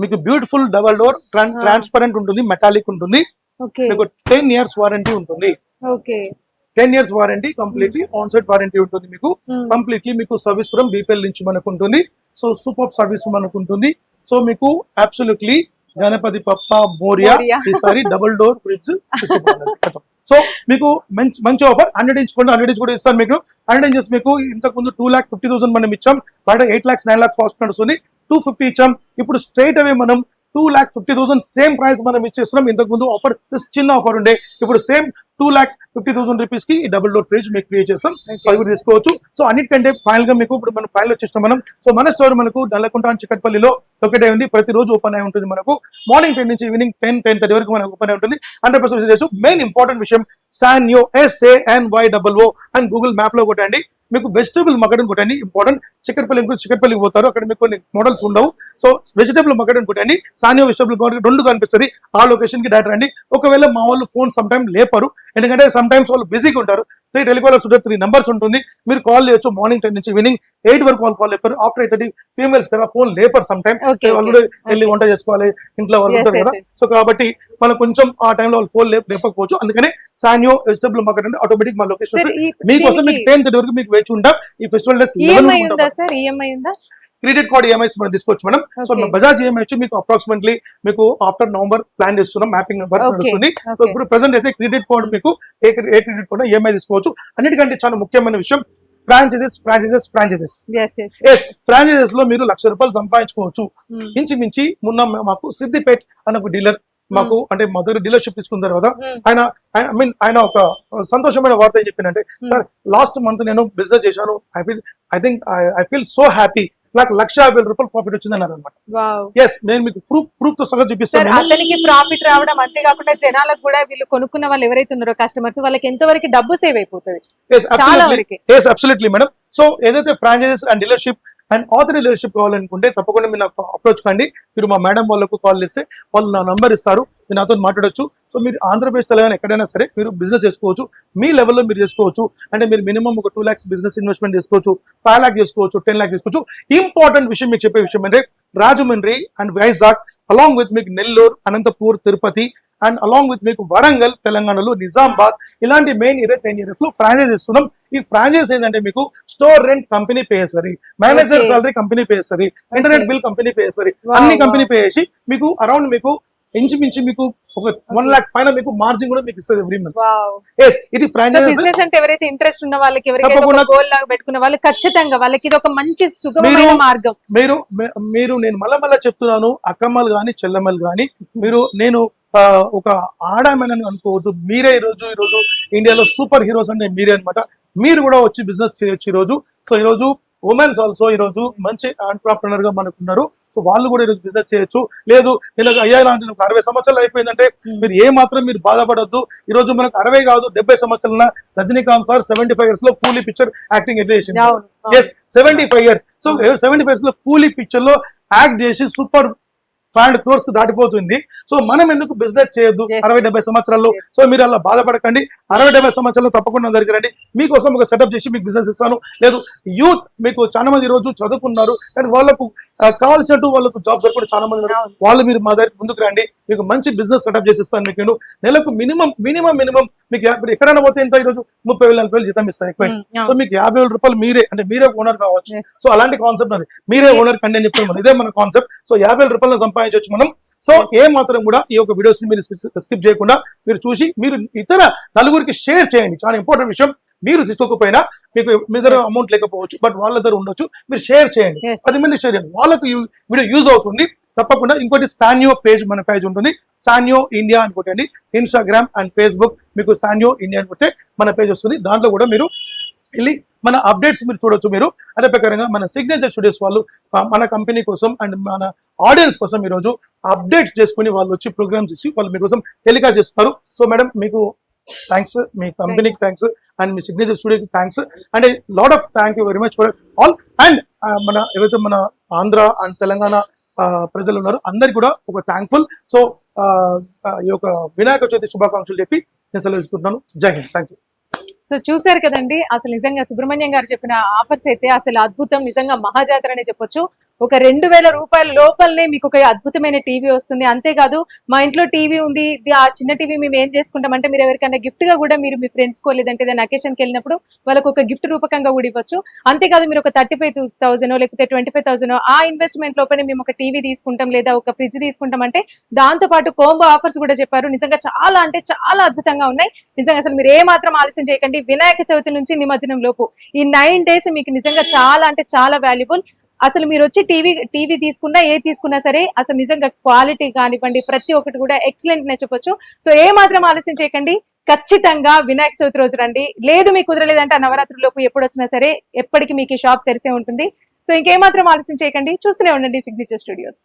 మీకు బ్యూటిఫుల్ డబల్ డోర్, ట్రాన్స్పరెంట్ ఉంటుంది, మెటాలిక్ ఉంటుంది, ఓకే. మీకు 10 years వారంటీ ఉంటుంది. Okay. 10 years warranty, completely on site warranty ఉంటుంది మీకు. కంప్లీట్లీ మీకు సర్వీస్ ఫ్రమ్ బీపీఎల్ నుంచి మనకు ఉంటుంది. సో సూపర్ సర్వీస్ మనకు ఉంటుంది. సో మీకు అబ్సల్యూట్లీ గణపతి పప్ప మోరియా ఈసారి డబుల్ డోర్ ఫ్రిడ్జ్. సో మీకు మంచి ఆఫర్. 100 inch కొంటే 100 inch కూడా ఇస్తాను మీకు. 100 inches మీకు ఇంతకు ముందు 2,50,000 మనం ఇచ్చాం, బయట 8 lakhs 9 lakhs కాస్ట్ నడుస్తుంది. 250 ఇచ్చాం, ఇప్పుడు స్ట్రైట్ అవే మనం 2,50,000 సేమ్ ప్రైస్ మనం ఇచ్చేస్తున్నాం. ఇంతకు ముందు ఆఫర్ చిన్న ఆఫర్ ఉండే, ఇప్పుడు సేమ్ 2,50,000 రూపీస్ కి ఈ డబుల్ డోర్ ఫ్రిడ్జ్ మీకు క్రియేట్ చేస్తాం. అది కూడా తీసుకోవచ్చు. సో అన్నిటికంటే ఫైనల్ గా మీకు ఇప్పుడు మనం ఫైనల్ వచ్చేస్తాం మనం. సో మన స్టోర్ మనకు నల్లకుంట చిక్కట్పల్లిలో ఒకటే ఉంది, ప్రతిరోజు ఓపెన్ అయి ఉంటుంది మనకు. మార్నింగ్ 10 నుంచి ఈవినింగ్ 10-10:30 వరకు మనకు ఓపెన్ అయి ఉంటుంది. 100% చేయొచ్చు. మెయిన్ ఇంపార్టెంట్ విషయం సాన్యో SANYOO అని గూగుల్ మ్యాప్ లో కొట్టండి, మీకు వెజిటబుల్ మకడన్ కొట్టండి. ఇంపార్టెంట్, చిక్కట్పల్లికి పోతారు, అక్కడ మీకు కొన్ని మోడల్స్ ఉండవు. సో వెజిటబుల్ మకడన్ కొట్టండి, సానియో వెజిటబుల్ రెండు కనిపిస్తుంది. ఆ లొకేషన్ కి డైరెక్ట్ రండి. ఒకవేళ మా వాళ్ళు ఫోన్ సమ్ టైమ్ లేపరు, ఎందుకంటే సమ్ టైమ్స్ వాళ్ళు బిజీగా ఉంటారు. 3 టెలికాలర్స్ ఉంటారు, 3 numbers ఉంటుంది. మీరు కాల్ చేయొచ్చు. మార్నింగ్ 10 నుంచి ఈవినింగ్ 8 వరకు కాల్ లేపారు. ఆఫ్టర్ 8:30 ఫీమేల్స్ కదా ఫోన్ లేపరు సమ్ టైమ్, వాళ్ళు కూడా వెళ్ళి వంట చేసుకోవాలి, ఇంట్లో వాళ్ళు ఉంటారు కదా. సో కాబట్టి మనం కొంచెం ఆ టైంలో వాళ్ళు ఫోన్ లేపకపోవచ్చు. అందుకనే సానియో వెజిటబుల్ మార్కెట్ అంటే ఆటోమేటిక్ మా లొకేషన్ మీకోసం మీకు 10:30 వరకు మీకు వేచి ఉంటాం. ఈ festival days credit card EMIs మనం తీసుకోవచ్చు మేడం. సో బజాజ్ ఈఎంఐ వచ్చి మీకు అప్రాక్సిమేట్లీ మీకు ఆఫ్టర్ నవంబర్ ప్లాన్ చేస్తున్నాం, మ్యాపింగ్ వర్క్ నడుస్తుంది. సో ఇప్పుడు ప్రెసెంట్ అయితే క్రెడిట్ కార్డ్ మీకు ఏ క్రెడిట్ కార్డ్ ఈఎంఐ తీసుకోవచ్చు. అన్నిటికంటే చాలా ముఖ్యమైన విషయం ఫ్రాంచైజెస్. ఫ్రాంచైజెస్ లో మీరు ₹1,00,000 సంపాదించుకోవచ్చు. ఇంచుమించి మొన్న మాకు సిద్దిపేట్ అనే ఒక డీలర్ మాకు అంటే మా దగ్గర డీలర్షిప్ తీసుకున్న తర్వాత ఆయన ఒక సంతోషమైన వార్త ఏం చెప్పిందంటే, సార్ లాస్ట్ మంత్ నేను బిజినెస్ చేశాను, ఐ ఫీల్ సో హ్యాపీ, నాకు ₹1,50,000 ప్రాఫిట్ వచ్చింది అన్నారు అనమాట. ఎస్, నేను మీకు ప్రూఫ్ తో సహా చూపిస్తాను. అతనికి ప్రాఫిట్ రావడం అంతేకాకుండా జనాలకు కూడా వీళ్ళు కొనుక్కున్న వాళ్ళు ఎవరైతే ఉన్నారో కస్టమర్స్ వాళ్ళకి ఎంతవరకు డబ్బు సేవ్ అయిపోతుంది. Absolutely madam. సో ఏదైతే franchises and dealership and Ather dealership కావాలనుకుంటే తప్పకుండా మీరు నాకు అప్రోచ్ కండి. మీరు మా మేడం వాళ్ళకు కాల్ చేస్తే వాళ్ళు నా నంబర్ ఇస్తారు, మీరు నాతో మాట్లాడొచ్చు. సో మీరు ఆంధ్రప్రదేశ్ తెలంగాణ ఎక్కడైనా సరే మీరు బిజినెస్ చేసుకోవచ్చు, మీ లెవెల్లో మీరు చేసుకోవచ్చు. అంటే మీరు మినిమం ఒక 2 lakhs బిజినెస్ ఇన్వెస్ట్మెంట్ చేసుకోవచ్చు, 5 lakhs చేసుకోవచ్చు, 10 lakhs చేసుకోవచ్చు. ఇంపార్టెంట్ విషయం మీకు చెప్పే విషయం అంటే Rajahmundry and Vizag along with మీకు Nellore, Anantapur, Tirupati and along with మీకు వరంగల్ తెలంగాణలో, నిజామాబాద్ ఇలాంటి మెయిన్ ఏరియా 10 years లో ఫ్రాంచైజ్ ఇస్తున్నాం. ఈ ఫ్రాంచైజ్ ఏంటంటే మీకు స్టోర్ రెంట్ కంపెనీ పే చేస్తారు, మేనేజర్ సాలరీ కంపెనీ పే చేస్తారు, ఇంటర్నెట్ బిల్ కంపెనీ పే చేస్తారు, అన్ని కంపెనీ పే చేసి మీకు అరౌండ్ మీకు ఇంచుమించి మీకు ఒక 1 lakh పైన మీకు మార్జిన్ కూడా మీకు ఇస్తుంది ఎవ్రీ మంత్. ఇది ఫ్రాంచైజ్ బిజినెస్ అంటే ఎవరైతే ఇంట్రెస్ట్ ఉన్న వాళ్ళకి, ఎవరైతే గోల్ లాగా పెట్టుకున్న వాళ్ళు ఖచ్చితంగా వాళ్ళకి ఇది ఒక మంచి సుగమమైన మార్గం. మీరు నేను మళ్ళా చెప్తున్నాను, అక్కమ్మలు గాని చెల్లెమ్మలు గాని నేను ఒక ఆడామని అనుకోవద్దు. మీరే ఈ రోజు ఇండియాలో సూపర్ హీరోస్ అంటే మీరే అనమాట. మీరు కూడా వచ్చి బిజినెస్ చేయొచ్చు ఈ రోజు. సో ఈ రోజు ఉమెన్స్ ఆల్సో ఈ రోజు మంచి ఎంటర్‌ప్రెన్యూర్ గా మనకు ఉన్నారు. సో వాళ్ళు కూడా ఈరోజు బిజినెస్ చేయొచ్చు. లేదు ఇలా అయ్యా నాకు 60 సంవత్సరాలు అయిపోయిందంటే మీరు ఏ మాత్రం మీరు బాధపడద్దు. ఈ రోజు మనకు 60 కాదు 70 సంవత్సరాల రజనీకాంత్ సార్ 75 years లో కూలీ పిక్చర్ యాక్టింగ్ ఎట్లా చేసింది. 75 years. సో 75 years లో కూలీ పిక్చర్ లో యాక్ట్ చేసి సూపర్ 500 crores కు దాటిపోతుంది. సో మనం ఎందుకు బిజినెస్ చేయొద్దు 60-70 సంవత్సరాల్లో? సో మీరు అలా బాధపడకండి. 60-70 సంవత్సరాల్లో తప్పకుండా దగ్గర రండి, మీకోసం ఒక సెటప్ చేసి మీకు బిజినెస్ ఇస్తాను. లేదు యూత్ మీకు చాలా మంది రోజు చదువుకున్నారు కానీ వాళ్ళకు కావాల్సినట్టు వాళ్ళకు జాబ్ దొరకడం చాలా మంది ఉన్నారు. వాళ్ళు మీరు మా దగ్గర ముందుకు రండి, మీకు మంచి బిజినెస్ సెటప్ చేసి ఇస్తాను. మీకు నెలకు మినిమం మీకు ఎక్కడైనా పోతే ఎంత ఈరోజు 30,000-40,000 జీతం ఇస్తాను ఎక్కువ. సో మీకు 50,000 మీరే అంటే మీరే ఓనర్ కావచ్చు. సో అలాంటి కాన్సెప్ట్ అది, మీరే ఓనర్ కండి అని చెప్తాను. ఇదే మన కాన్సెప్ట్. సో 50,000 సంపాదించవచ్చు మనం. సో ఏ మాత్రం కూడా ఈ యొక్క వీడియోస్ ని మీరు స్కిప్ చేయకుండా మీరు చూసి మీరు ఇతర నలుగురికి షేర్ చేయండి. చాలా ఇంపార్టెంట్ విషయం. మీరు తీసుకోకపోయినా మీకు మీ దగ్గర అమౌంట్ లేకపోవచ్చు, బట్ వాళ్ళ దగ్గర ఉండొచ్చు, మీరు షేర్ చేయండి. 10 మంది షేర్ చేయండి, వాళ్ళకు వీడియో యూజ్ అవుతుంది తప్పకుండా. ఇంకోటి సాన్యో పేజ్, మన పేజ్ ఉంటుంది, సాన్యో ఇండియా అనుకోండి. ఇన్స్టాగ్రామ్ అండ్ ఫేస్బుక్ మీకు సాన్యో ఇండియా అని కొడితే మన పేజ్ వస్తుంది. దాంట్లో కూడా మీరు వెళ్ళి మన అప్డేట్స్ మీరు చూడొచ్చు. మీరు అదే ప్రకారంగా మన సిగ్నేచర్ స్టూడియోస్ వాళ్ళు మన కంపెనీ కోసం అండ్ మన ఆడియన్స్ కోసం ఈరోజు అప్డేట్ చేసుకుని వాళ్ళు వచ్చి ప్రోగ్రామ్స్ ఇచ్చి వాళ్ళు మీకోసం టెలికాస్ట్ చేస్తున్నారు. సో మేడం మీకు థ్యాంక్స్, మీ కంపెనీకి థ్యాంక్స్ అండ్ మీ సిగ్నేచర్ స్టూడియోకి thanks and lot of thank you very much for all. And మన ఏవైతే మన ఆంధ్ర అండ్ తెలంగాణ ప్రజలు ఉన్నారు అందరికి కూడా ఒక థ్యాంక్ఫుల్. సో ఈ యొక్క వినాయక చవితి శుభాకాంక్షలు చెప్పి నేను సెలవు తీసుకుంటున్నాను. జై హింద్, థ్యాంక్ యూ. సో చూశారు కదండి, అసలు నిజంగా సుబ్రహ్మణ్యం గారు చెప్పిన ఆఫర్స్ అయితే అసలు అద్భుతం, నిజంగా మహాజాతర అనే చెప్పొచ్చు. ఒక 2,000 రూపాయల లోపలనే మీకు ఒక అద్భుతమైన టీవీ వస్తుంది. అంతేకాదు మా ఇంట్లో టీవీ ఉంది, ఆ చిన్న టీవీ మేము ఏం చేసుకుంటామంటే మీరు ఎవరికైనా గిఫ్ట్ గా కూడా మీరు మీ ఫ్రెండ్స్ కో లేదంటే ఏదైనా అకేషన్కి వెళ్ళినప్పుడు వాళ్ళకి ఒక గిఫ్ట్ రూపకంగా కూడా ఇవ్వచ్చు. అంతేకాదు మీరు ఒక 35,000 లేకపోతే 25,000 ఆ ఇన్వెస్ట్మెంట్ లోపలనే మేము ఒక టీవీ తీసుకుంటాం లేదా ఒక ఫ్రిడ్జ్ తీసుకుంటాం అంటే దాంతో పాటు కోంబో ఆఫర్స్ కూడా చెప్పారు. నిజంగా చాలా అంటే చాలా అద్భుతంగా ఉన్నాయి. నిజంగా అసలు మీరు ఏ మాత్రం ఆలస్యం చేయకండి. వినాయక చవితి నుంచి నిమజ్జనం లోపు ఈ 9 days మీకు నిజంగా చాలా అంటే చాలా వాల్యుబుల్. అసలు మీరు వచ్చి టీవీ తీసుకున్నా ఏ తీసుకున్నా సరే అసలు నిజంగా క్వాలిటీ కానివ్వండి ప్రతి ఒక్కటి కూడా ఎక్సలెంట్ నే చెప్పొచ్చు. సో ఏ మాత్రం ఆలస్యం చేయకండి, ఖచ్చితంగా వినాయక చవితి రోజు రండి. లేదు మీకు కుదరలేదంటే నవరాత్రులకు ఎప్పుడు వచ్చినా సరే ఎప్పటికీ మీకు ఈ షాప్ తెరిసే ఉంటుంది. సో ఇంకేమాత్రం ఆలస్యం చేయకండి, చూస్తూనే ఉండండి సిగ్నేచర్ స్టూడియోస్.